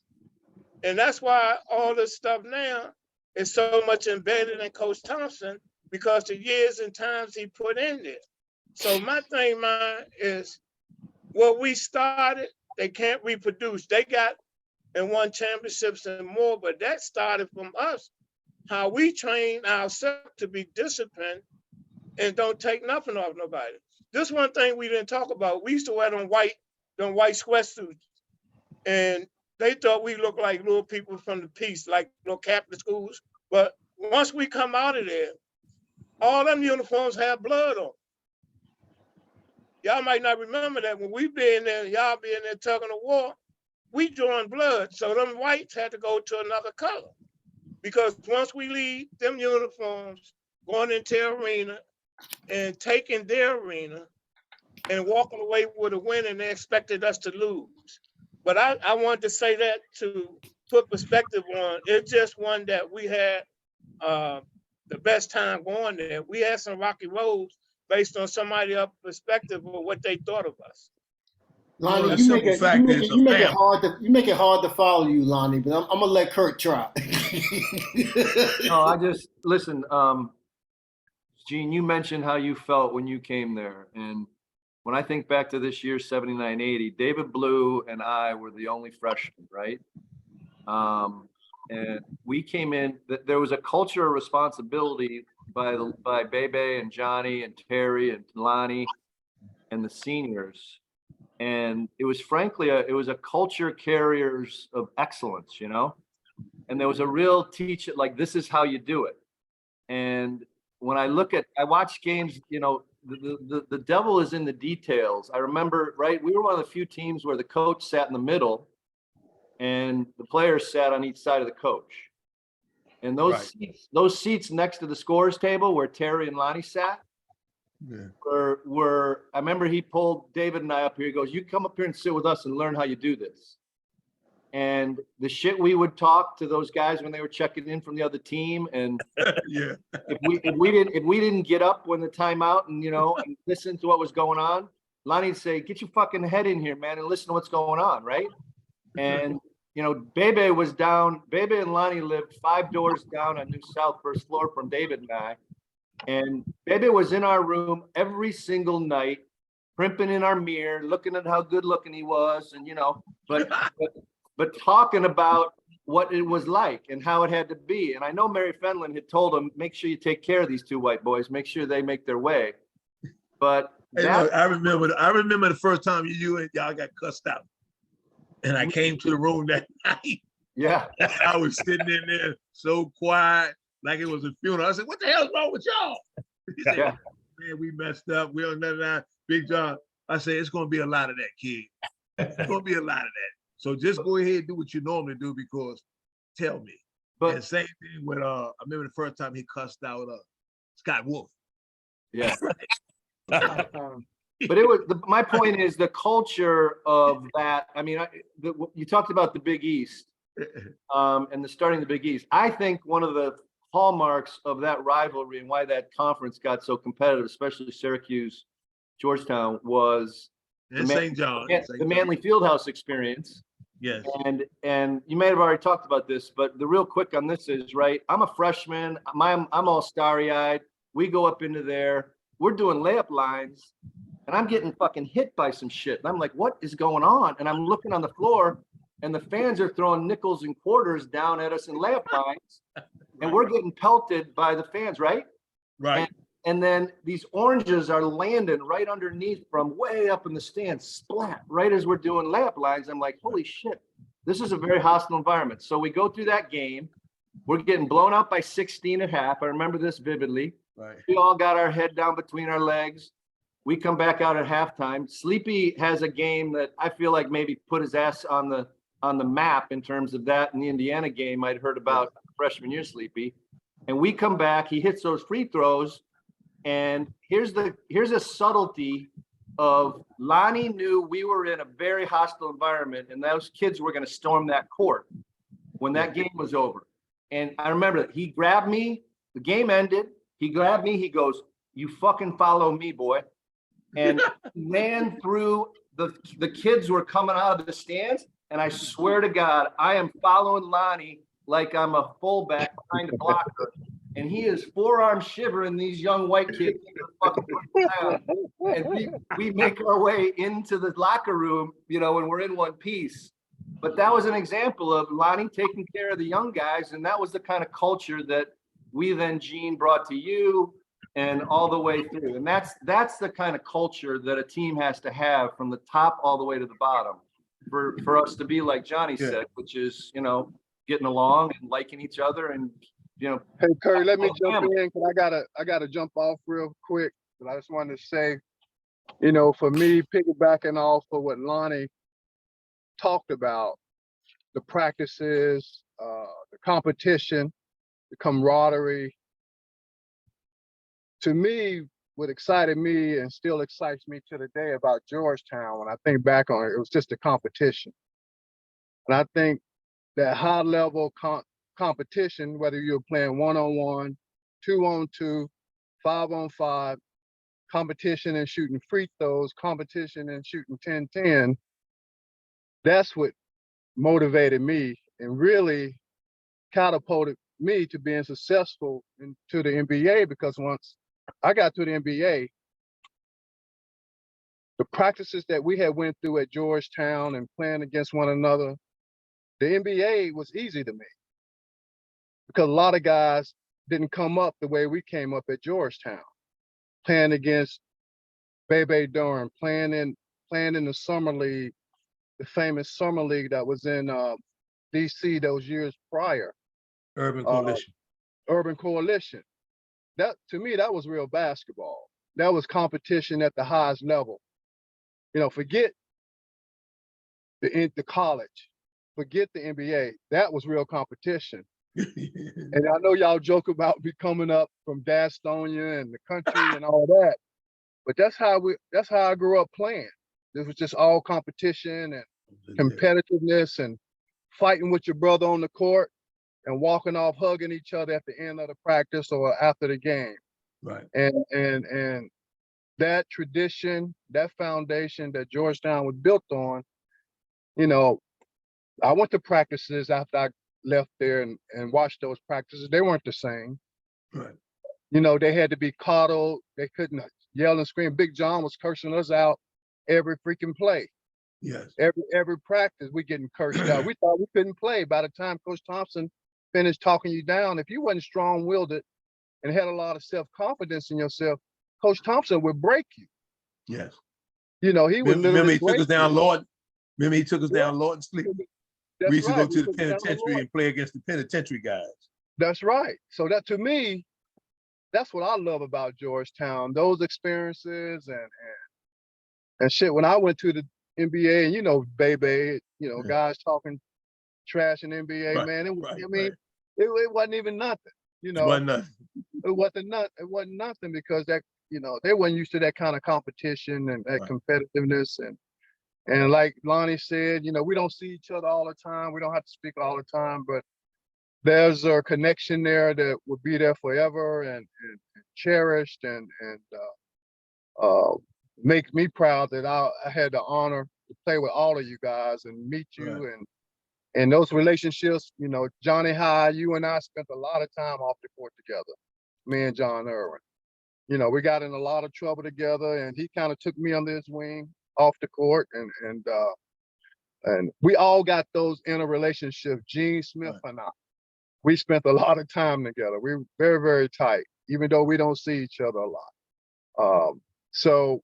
And that's why all this stuff now is so much embedded in Coach Thompson, because the years and times he put in there. So my thing, man, is what we started, they can't reproduce. They got and won championships and more, but that started from us. How we train ourselves to be disciplined and don't take nothing off nobody. This one thing we didn't talk about. We used to wear them white sweatsuits, and they thought we looked like little people from the Peace, like little Catholic schools. But once we come out of there, all them uniforms have blood on. Y'all might not remember that when we be in there, y'all be in there tugging the war, we drawing blood. So them whites had to go to another color. Because once we leave them uniforms, going into arena and taking their arena and walking away with a win, and they expected us to lose. But I wanted to say that to put perspective on, it's just one that we had the best time going there. We had some rocky roads based on somebody else's perspective of what they thought of us. Lonnie, The you make simple it, fact is you a make it family. hard to follow you, Lonnie. But I'm gonna let Kurt try. No, I just, listen, Gene, you mentioned how you felt when you came there. And when I think back to this year, 79-80, David Blue and I were the only freshmen, right? And we came in, there was a culture of responsibility by Bebe and Johnny and Terry and Lonnie and the seniors. And it was frankly, it was a culture carriers of excellence, you know? And there was a real teach it, like, this is how you do it. And when I watch games, you know, the devil is in the details. I remember, right, we were one of the few teams where the coach sat in the middle and the players sat on each side of the coach. And those seats next to the scores table where Terry and Lonnie sat, were I remember he pulled David and I up here. He goes, "You come up here and sit with us and learn how you do this." And the shit we would talk to those guys when they were checking in from the other team, and if we didn't get up when the timeout and, you know, and listen to what was going on, Lonnie'd say, "Get your fucking head in here, man, and listen to what's going on," right? And you know, Bebe was down. Bebe and Lonnie lived 5 doors down on New South, first floor from David and I. And Bebe was in our room every single night, primping in our mirror, looking at how good looking he was, and, you know, but talking about what it was like and how it had to be. And I know Mary Fenlon had told him, make sure you take care of these 2 white boys, make sure they make their way. But Hey, look, I remember the first time you and y'all got cussed out. And I came to the room that night. Yeah. I was sitting in there so quiet, like it was a funeral. I said, "What the hell's wrong with y'all?" He said, Yeah. "Man, we messed up. We don't know that." Big John, I said, "It's going to be a lot of that, kid. It's going to be a lot of that. So just go ahead and do what you normally do, because tell me." But and same thing with, I remember the first time he cussed out Scott Wolf. yeah. But it was my point is the culture of that. I mean, you talked about the Big East and the starting the Big East. I think one of the hallmarks of that rivalry and why that conference got so competitive, especially Syracuse, Georgetown, was and St. John, the Manley Fieldhouse experience. Yes. And you may have already talked about this, but the real quick on this is, right, I'm a freshman. I'm all starry-eyed. We go up into there. We're doing layup lines. And I'm getting fucking hit by some shit. And I'm like, what is going on? And I'm looking on the floor, and the fans are throwing nickels and quarters down at us in layup lines. And we're getting pelted by the fans, right? Right. And then these oranges are landing right underneath from way up in the stands, splat, right as we're doing layup lines. I'm like, holy shit, this is a very hostile environment. So we go through that game. We're getting blown out by 16 at half. I remember this vividly. Right. We all got our head down between our legs. We come back out at halftime. Sleepy has a game that I feel like maybe put his ass on the map in terms of that. In the Indiana game, I'd heard about freshman year Sleepy. And we come back, he hits those free throws. And here's a subtlety of Lonnie knew we were in a very hostile environment, and those kids were going to storm that court when that game was over. And I remember that he grabbed me, the game ended. He grabbed me, he goes, "You fucking follow me, boy." And ran through the kids were coming out of the stands. And I swear to God, I am following Lonnie like I'm a fullback behind a blocker. and he is forearm shivering these young white kids down. And we make our way into the locker room, you know, when we're in one piece. But that was an example of Lonnie taking care of the young guys, and that was the kind of culture that we then, Gene, brought to you and all the way through. And that's the kind of culture that a team has to have from the top all the way to the bottom for us to be like Johnny said, which is, you know, getting along and liking each other and, you know. Hey, Curry, let me jump in because I gotta jump off real quick. But I just wanted to say, you know, for me, piggybacking off of what Lonnie talked about, the practices, the competition, the camaraderie. To me, what excited me and still excites me to the day about Georgetown, when I think back on it, it was just a competition. And I think that high level competition, whether you're playing 1-on-1, 2-on-2, 5-on-5, competition and shooting free throws, competition and shooting 10-10, that's what motivated me and really catapulted me to being successful into the NBA, because once I got to the NBA, the practices that we had went through at Georgetown and playing against one another, the NBA was easy to me because a lot of guys didn't come up the way we came up at Georgetown, playing against Bebe Duren, playing in the summer league, the famous summer league that was in DC those years prior. Urban Coalition. Urban Coalition. That, to me, that was real basketball. That was competition at the highest level. You know, forget the college, forget the NBA. That was real competition. And I know y'all joke about me coming up from Gastonia and the country and all that, but that's how I grew up playing. This was just all competition and competitiveness and fighting with your brother on the court and walking off hugging each other at the end of the practice or after the game. Right. And that tradition, that foundation that Georgetown was built on, you know, I went to practices after I left there and watched those practices. They weren't the same. Right. You know, they had to be coddled. They couldn't yell and scream. Big John was cursing us out every freaking play. Yes. Every practice we getting cursed out. We thought we couldn't play. By the time Coach Thompson finished talking you down, if you wasn't strong-willed and had a lot of self-confidence in yourself, Coach Thompson would break you. Yes. You know, he would literally remember he took us down Lord. Remember he took us down Lord and Sleep. That's we used to right. go to the penitentiary and play against the penitentiary guys. That's right. So that, to me, that's what I love about Georgetown. Those experiences and shit. When I went to the NBA, and you know, Bebe, you know, guys talking trash in the NBA, man. It was, it wasn't even nothing. You know, it wasn't nothing because that, you know, they weren't used to that kind of competition and that competitiveness and like Lonnie said, you know, we don't see each other all the time. We don't have to speak all the time, but there's a connection there that will be there forever and cherished and makes me proud that I had the honor to play with all of you guys and meet you and those relationships. You know, Johnny High, you and I spent a lot of time off the court together, me and John Irwin. You know, we got in a lot of trouble together and he kind of took me under his wing off the court and we all got those inner relationships. Gene Smith and I, we spent a lot of time together. We were very, very tight, even though we don't see each other a lot. So,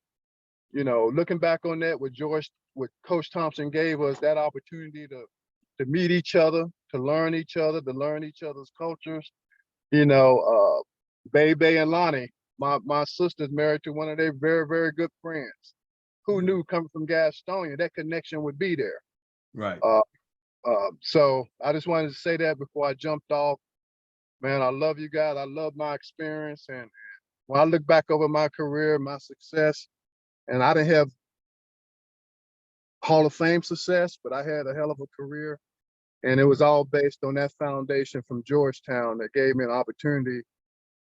you know, looking back on that, what Coach Thompson gave us, that opportunity to meet each other, to learn each other's cultures. You know, Bebe and Lonnie, my sister's married to one of their very, very good friends. Who knew coming from Gastonia, that connection would be there. Right. So I just wanted to say that before I jumped off. Man, I love you guys. I love my experience. And when I look back over my career, my success, and I didn't have Hall of Fame success, but I had a hell of a career. And it was all based on that foundation from Georgetown that gave me an opportunity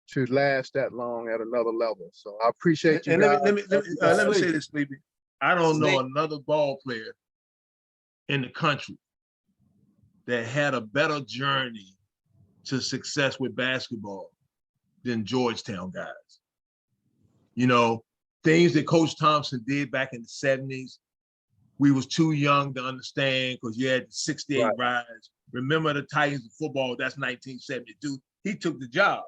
to last that long at another level. So I appreciate you guys. Let me say this, Sleepy. I don't know another ball player in the country that had a better journey to success with basketball than Georgetown guys. You know, things that Coach Thompson did back in the 70s, we was too young to understand because you had the 68 rise. Remember the Titans of football, that's 1972. He took the job.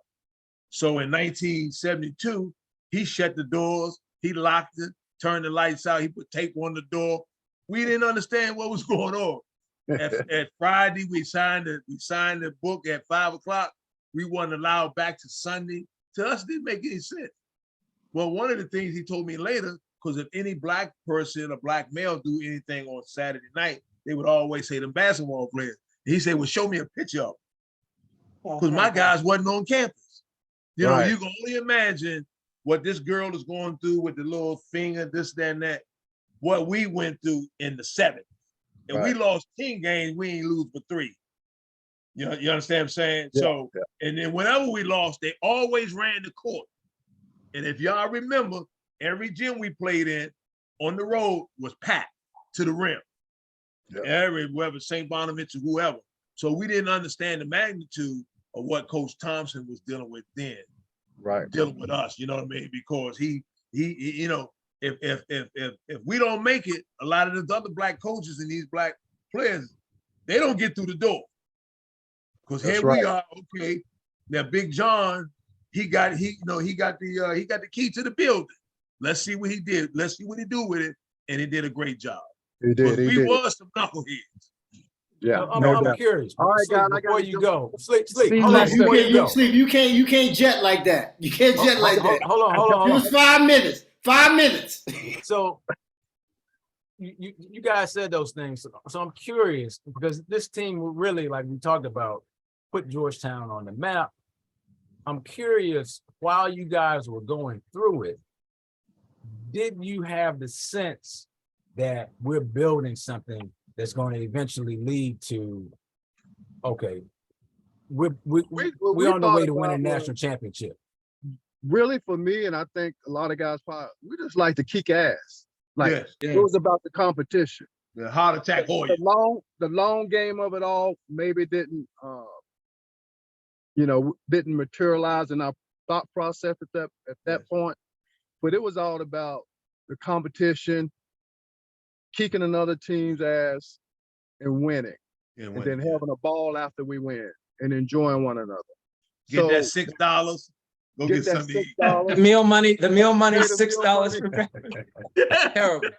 So in 1972, he shut the doors, he locked it, turned the lights out, he put tape on the door. We didn't understand what was going on. At Friday, we signed the book at 5 o'clock. We weren't allowed back to Sunday. To us, it didn't make any sense. Well, one of the things he told me later, because if any black person, a black male, do anything on Saturday night, they would always say them basketball players. He said, well, show me a picture of them. Because my guys wasn't on campus. You know, you can only imagine what this girl is going through with the little finger, this, that, and that, what we went through in the 70s. And we lost 10 games, we ain't lose but 3. You know, you understand what I'm saying? So, and then whenever we lost, they always ran the court. And if y'all remember, every gym we played in on the road was packed to the rim. Whether St. Bonaventure, whoever. So we didn't understand the magnitude of what Coach Thompson was dealing with then. Dealing with us, you know what I mean? Because he you know, if we don't make it, a lot of the other black coaches and these black players, they don't get through the door. Because here we are, okay. Now Big John, he got the key to the building. Let's see what he did. Let's see what he do with it. And he did a great job. He did. We was some knuckleheads. Yeah. I'm curious. All right, Sleep, guys, I before gotta you go. go, sleep. See Hold on, next before you go. Sleep. You can't jet like that. You can't jet like that. Hold on. It was 5 minutes. 5 minutes. So you guys said those things. So I'm curious because this team really, like we talked about, put Georgetown on the map. I'm curious, while you guys were going through it, did you have the sense that we're building something that's going to eventually lead to, okay, we're on the way to win a national championship? Really, for me, and I think a lot of guys probably, we just like to kick ass. Like Yes. it was about the competition. The heart attack Hoya. The long game of it all maybe didn't didn't materialize in our thought process at that point. But it was all about the competition, kicking another team's ass and winning. And then having a ball after we win and enjoying one another. Get that $6. Go get something to eat. The meal money is $6 for breakfast. Terrible.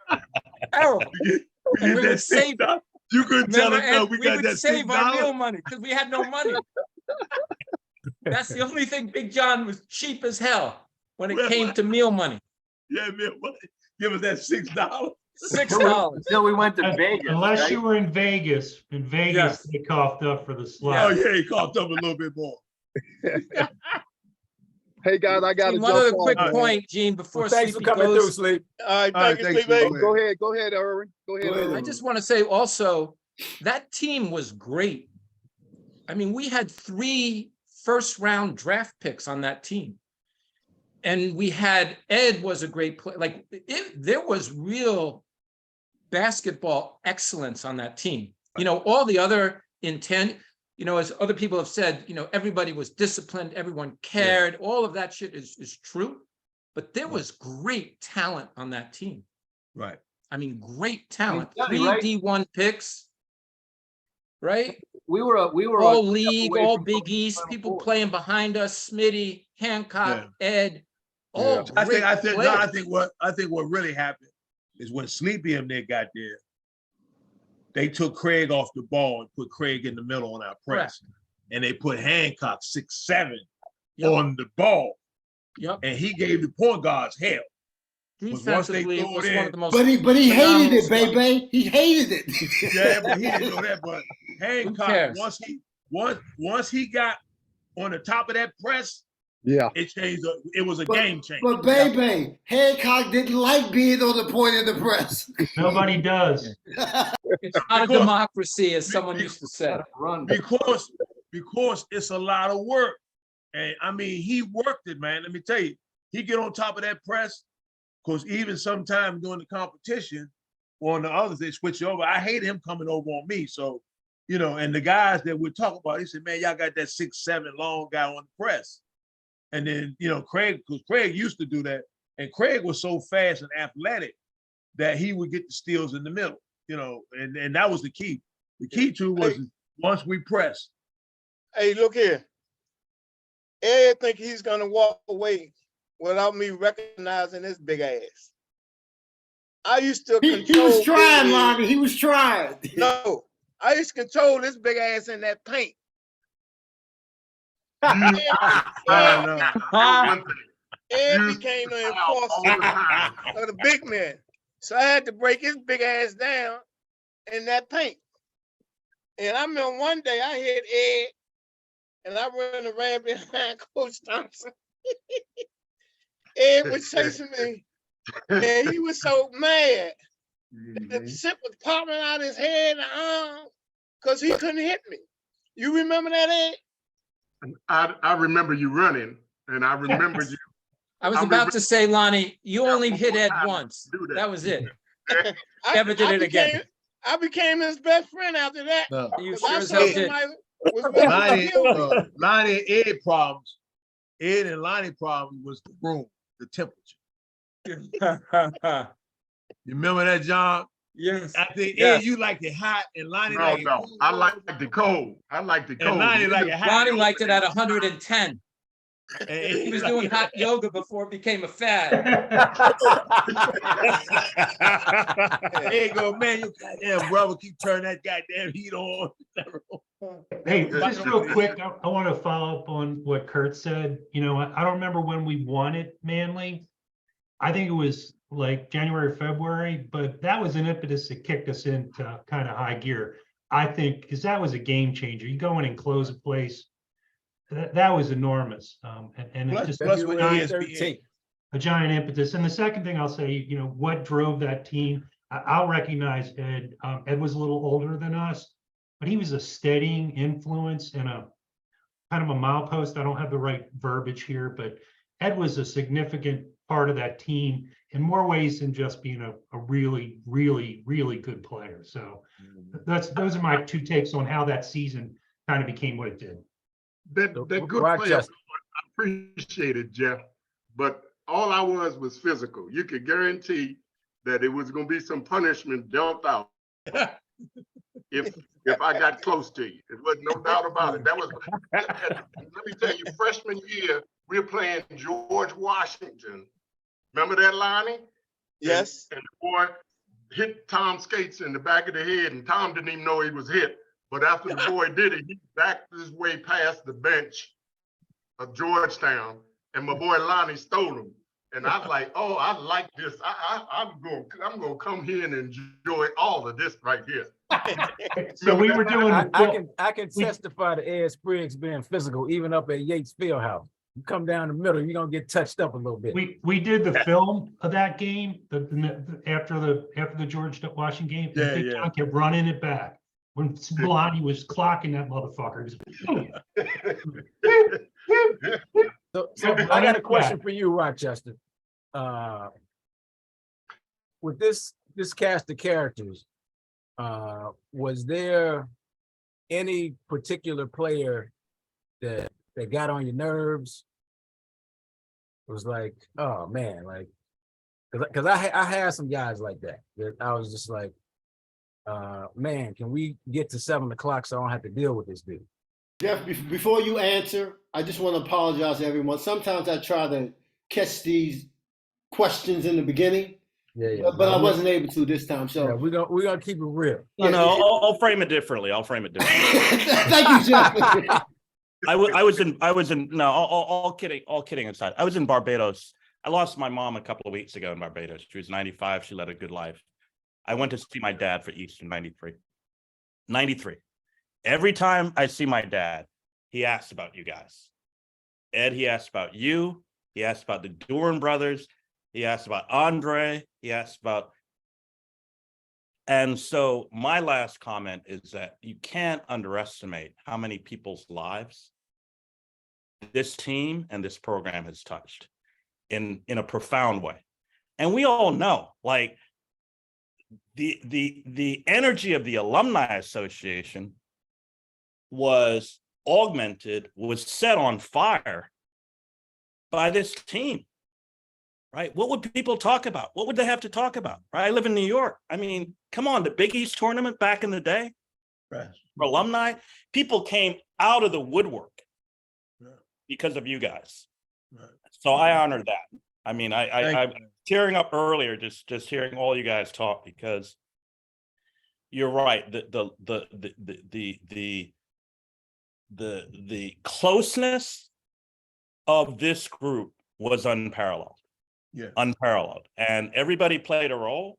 You get that $6. You couldn't tell us no, we got that $6. Save our meal money because we had no money. That's the only thing. Big John was cheap as hell when it came to meal money. Yeah, meal money. Give us that $6. $6. Until we went to Vegas. Unless you were in Vegas. In Vegas, they coughed up for the slap. Oh yeah, he coughed up a little bit more. Hey guys, I got to one other quick point, Gene, before Thanks for Sleepy coming goes. through, Sleep. All right, thank you, thanks, Sleepy. man. Go ahead, Irwin. Go ahead, Irwin. I just want to say also, that team was great. I mean, we had 3 first-round draft picks on that team. And we had, Ed was a great player. Like, there was real basketball excellence on that team. You know, all the other intent, you know, as other people have said, you know, everybody was disciplined, everyone cared, all of that shit is true. But there was great talent on that team. Right. I mean, great talent. Exactly, 3 right? D1 picks, right? We were All league, all Big East, people playing behind us, Smitty, Hancock, Ed, all great I think players. what really happened is when Sleepy and they got there, they took Craig off the ball and put Craig in the middle on our press. And they put Hancock 6'7" on the ball. And he gave the point guards hell. Defensively, it was one of the most. But he hated it, baby. He hated it. Yeah, but he didn't know that. But Hancock, once he got on the top of that press, it changed. It was a game changer. But baby, Hancock didn't like being on the point of the press. Nobody does. It's not a democracy, as someone used to say. Because it's a lot of work. And I mean, he worked it, man. Let me tell you, he get on top of that press. Because even sometimes during the competition, on the others, they switch over. I hate him coming over on me. So, you know, and the guys that we're talking about, he said, man, y'all got that 6'7" long guy on the press. And then, Craig, because Craig used to do that. And Craig was so fast and athletic that he would get the steals in the middle, and that was the key. The key to was once we pressed. Hey, look here. Ed think he's gonna walk away without me recognizing his big ass. I used to He control. was trying, Ed. Lonnie. He was trying. No, I used to control this big ass in that paint. No. Ed became the enforcer of the big man. So I had to break his big ass down in that paint. And I remember one day I hit Ed and I ran behind Coach Thompson. Ed was chasing me and he was so mad. The shit was popping out his head and arm because he couldn't hit me. You remember that, Ed? I remember you running, and I remember you. I was about to say, Lonnie, you only hit Ed once. That was it. Never did it again. I became his best friend after that. No. You 'Cause I sure as saw hell did. somebody was ready to kill me. Lonnie and Ed problems. Ed and Lonnie problem was the room, the temperature. You remember that, John? Yes. I think Yes. Ed, you liked it hot, and Lonnie No, liked it no, cool. I like the cold. I like the cold. And Lonnie liked it hot. Lonnie liked it at 110. And He was doing hot yoga before it became a fad. There you go, man. You goddamn brother, keep turning that goddamn heat on. Hey, just real quick, I want to follow up on what Kurt said. I don't remember when we won it, Manly. I think it was like January, February, but that was an impetus that kicked us into kind of high gear. I think because that was a game changer. You go in and close a place. That was enormous. And it just Plus with February ESPN. 13th. a giant impetus. And the second thing I'll say, what drove that team, I'll recognize Ed. Ed was a little older than us, but he was a steadying influence and a kind of a milepost. I don't have the right verbiage here, but Ed was a significant part of that team in more ways than just being a really, really, really good player. So those are my two takes on how that season kind of became what it did. That good player, Rochester. I appreciate it, Jeff. But all I was physical. You could guarantee that it was going to be some punishment dealt out if I got close to you. There was no doubt about it. That was, let me tell you, freshman year, we were playing George Washington. Remember that, Lonnie? Yes. And the boy hit Tom Skates in the back of the head, and Tom didn't even know he was hit. But after the boy did it, he backed his way past the bench of Georgetown, and my boy Lonnie stole him. And I was like, oh, I like this. I'm gonna come here and enjoy all of this right here. So we were doing. I can testify to Ed Spriggs being physical, even up at Yates Fieldhouse. You come down the middle, you're gonna get touched up a little bit. We did the film of that game after the George Washington game. And Yeah, Big yeah. John kept running it back when Lonnie was clocking that motherfucker. So I got a question for you, Rochester. With this cast of characters, was there any particular player that got on your nerves? It was like, oh man, like, because I had some guys like that I was just like, man, can we get to 7 o'clock so I don't have to deal with this dude? Jeff, before you answer, I just want to apologize to everyone. Sometimes I try to catch these questions in the beginning, but I wasn't able to this time. So yeah, we're gonna keep it real. No, I'll frame it differently. Thank you, Jeff. I was in no, all kidding aside. I was in Barbados. I lost my mom a couple of weeks ago in Barbados. She was 95. She led a good life. I went to see my dad for Easter 93. Every time I see my dad, he asks about you guys. Ed, he asks about you. He asks about the Duren brothers. He asks about Andre. He asks about. And so my last comment is that you can't underestimate how many people's lives this team and this program has touched in a profound way. And we all know, like, the energy of the Alumni Association was augmented, was set on fire by this team, right? What would people talk about? What would they have to talk about, right? I live in New York. I mean, come on, the Big East tournament back in the day, Right. for alumni, people came out of the woodwork Yeah. because of you guys. Right. So I honor that. I mean, I'm Thank you. tearing up earlier just hearing all you guys talk, because you're right. The closeness of this group was unparalleled. Yeah. Unparalleled, and everybody played a role,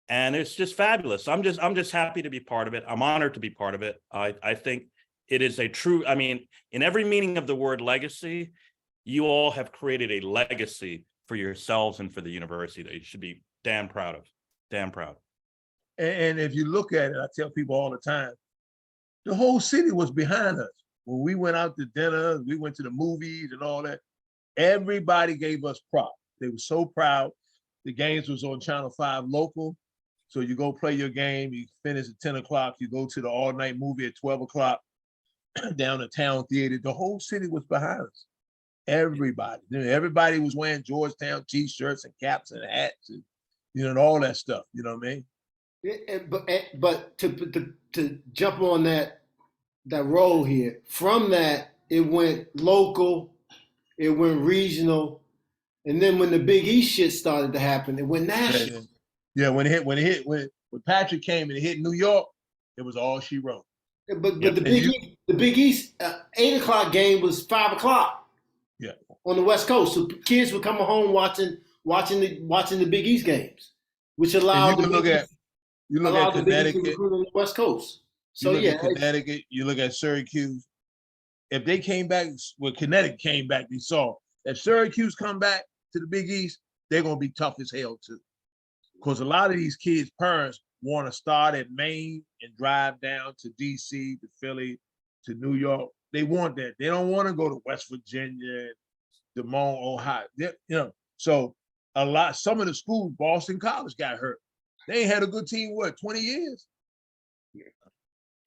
and it's just fabulous. I'm just happy to be part of it. I'm honored to be part of it. I think it is a true, I mean, in every meaning of the word legacy, you all have created a legacy for yourselves and for the university that you should be damn proud of. Damn proud. And if you look at it, I tell people all the time, the whole city was behind us. When we went out to dinner, we went to the movies and all that, everybody gave us props. They were so proud. The games was on Channel 5 local. So you go play your game, you finish at 10 o'clock, you go to the all-night movie at 12 o'clock down at Town Theater. The whole city was behind us. Everybody. Everybody was wearing Georgetown t-shirts and caps and hats and, and all that stuff. You know what I mean? But to jump on that role here, from that, it went local, it went regional, and then when the Big East shit started to happen, it went national. Yeah, when Patrick came and it hit New York, it was all she wrote. But the Big East 8 o'clock game was 5 o'clock. Yeah. On the West Coast, so kids were coming home watching the Big East games, which allowed you look at Connecticut, on the West Coast. So you look at Connecticut, you look at Syracuse. If they came back, Connecticut came back, they saw if Syracuse come back to the Big East, they're gonna be tough as hell too. Because a lot of these kids' parents want to start at Maine and drive down to DC, to Philly, to New York. They want that. They don't want to go to West Virginia, Des Moines, Ohio. So some of the schools, Boston College got hurt. They ain't had a good team, 20 years?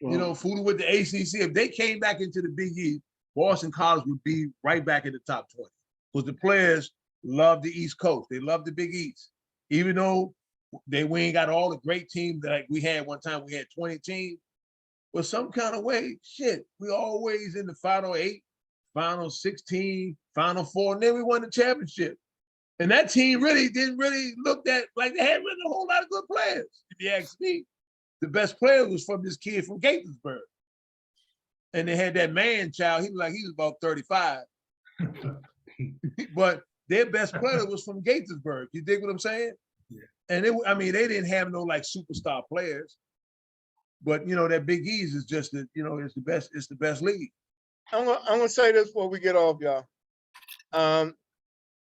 Fooling with the ACC. If they came back into the Big East, Boston College would be right back in the top 20. Because the players love the East Coast. They love the Big East. Even though we ain't got all the great teams that we had one time, we had 20 teams. But some kind of way, we always in the Final 8, Final 16, Final 4, and then we won the championship. And that team didn't look like they had really a whole lot of good players. If you ask me, the best player was from this kid from Gaithersburg. And they had that man child, he was about 35. But their best player was from Gaithersburg. You dig what I'm saying? Yeah. And they didn't have no superstar players. But that Big East is just it's the best league. I'm gonna say this before we get off, y'all.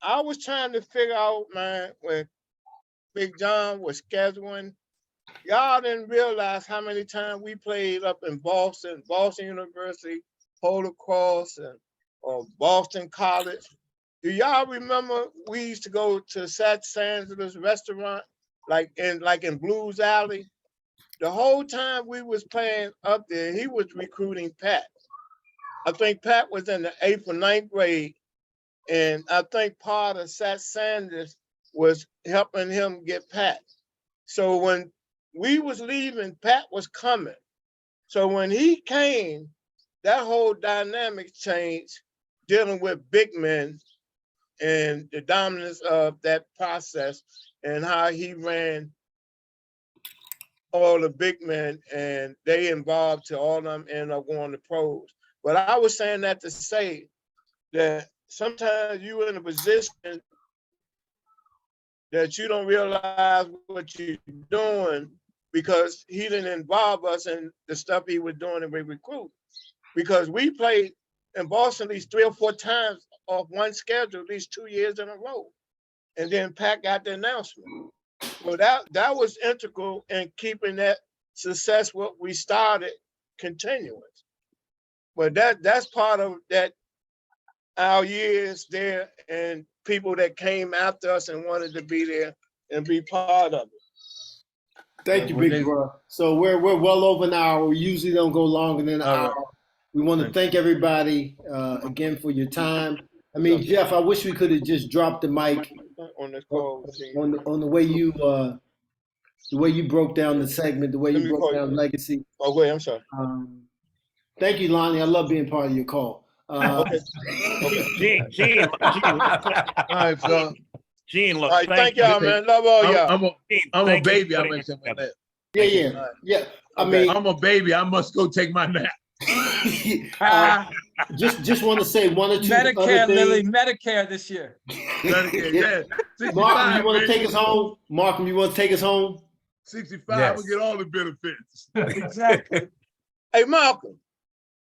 I was trying to figure out, man, when Big John was scheduling, y'all didn't realize how many times we played up in Boston University, Holy Cross, or Boston College. Do y'all remember we used to go to Sat Sanders restaurant, like in Blues Alley? The whole time we was playing up there, he was recruiting Pat. I think Pat was in the 8th or 9th grade. And I think part of Sat Sanders was helping him get Pat. So when we was leaving, Pat was coming. So when he came, that whole dynamic changed, dealing with big men and the dominance of that process and how he ran all the big men, and they involved to all of them end up going to pros. But I was saying that to say that sometimes you in a position that you don't realize what you're doing because he didn't involve us in the stuff he was doing and we recruit. Because we played in Boston at least 3 or 4 times off one schedule, at least 2 years in a row. And then Pat got the announcement. Well, that was integral in keeping that success, what we started, continuous. But that's part of that, our years there and people that came after us and wanted to be there and be part of it. Thank you, big bro. So we're well over an hour. We usually don't go longer than an hour. We want to thank everybody again for your time. I mean, Jeff, I wish we could have just dropped the mic On this call. on the way you broke down the segment, the way Let you me broke call down you. legacy. Oh, wait, I'm sorry. Thank you, Lonnie. I love being part of your call. Okay. Gene, All right, fella. Gene, look, All right, thank y'all, man. Love all y'all. I'm a baby. I'm gonna take my nap. Yeah. I Okay. mean, I'm a baby. I must go take my nap. just want to say one or two Medicare, other Lily, things. Medicare this year. Yeah. Markham, you 65, want to baby. take us home? Markham, you want to take us home? 65, Yes. we'll get all the benefits. Exactly. Hey, Malcolm,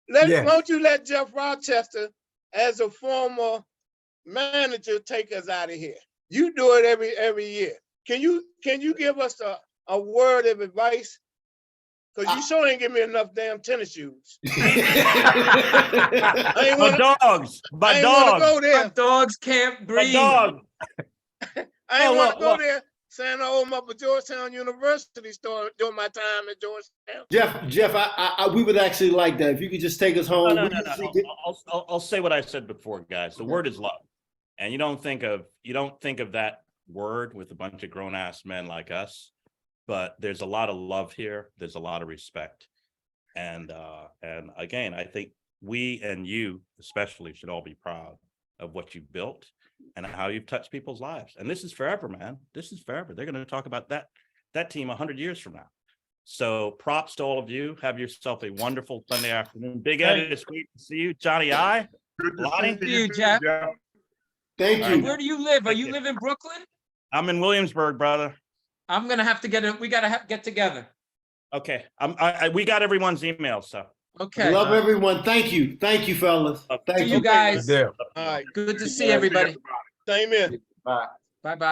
Yes. won't you let Jeff Rochester, as a former manager, take us out of here? You do it every year. Can you give us a word of advice? Because you sure ain't give me enough damn tennis shoes. I ain't My want dogs, to my dogs, go My there. dogs can't my breathe. dogs. I ain't Oh, want to go look. there saying I owe them up at Georgetown University store during my time at Georgetown. Jeff, we would actually like that if you could just take us home. No. We usually get- I'll say what I said before, guys. The word is love, and you don't think of that word with a bunch of grown ass men like us, but there's a lot of love here. There's a lot of respect, and again, I think we and you especially should all be proud of what you've built and how you've touched people's lives. And this is forever, man. This is forever. They're going to talk about that team 100 years from now. So props to all of you. Have yourself a wonderful Sunday afternoon. Big Ed, it's great to see you. Johnny I. Good to Lonnie? see You, too, Jeff. Thank All you. right. Where do you live? Are Thank you you. live in Brooklyn? I'm in Williamsburg, brother. I'm gonna have to we gotta get together. Okay. We got everyone's email, so. Okay. Love everyone. Thank you, fellas. Love Thank See you. you guys. There. All right, Good to see everybody. same here. Bye. Bye bye.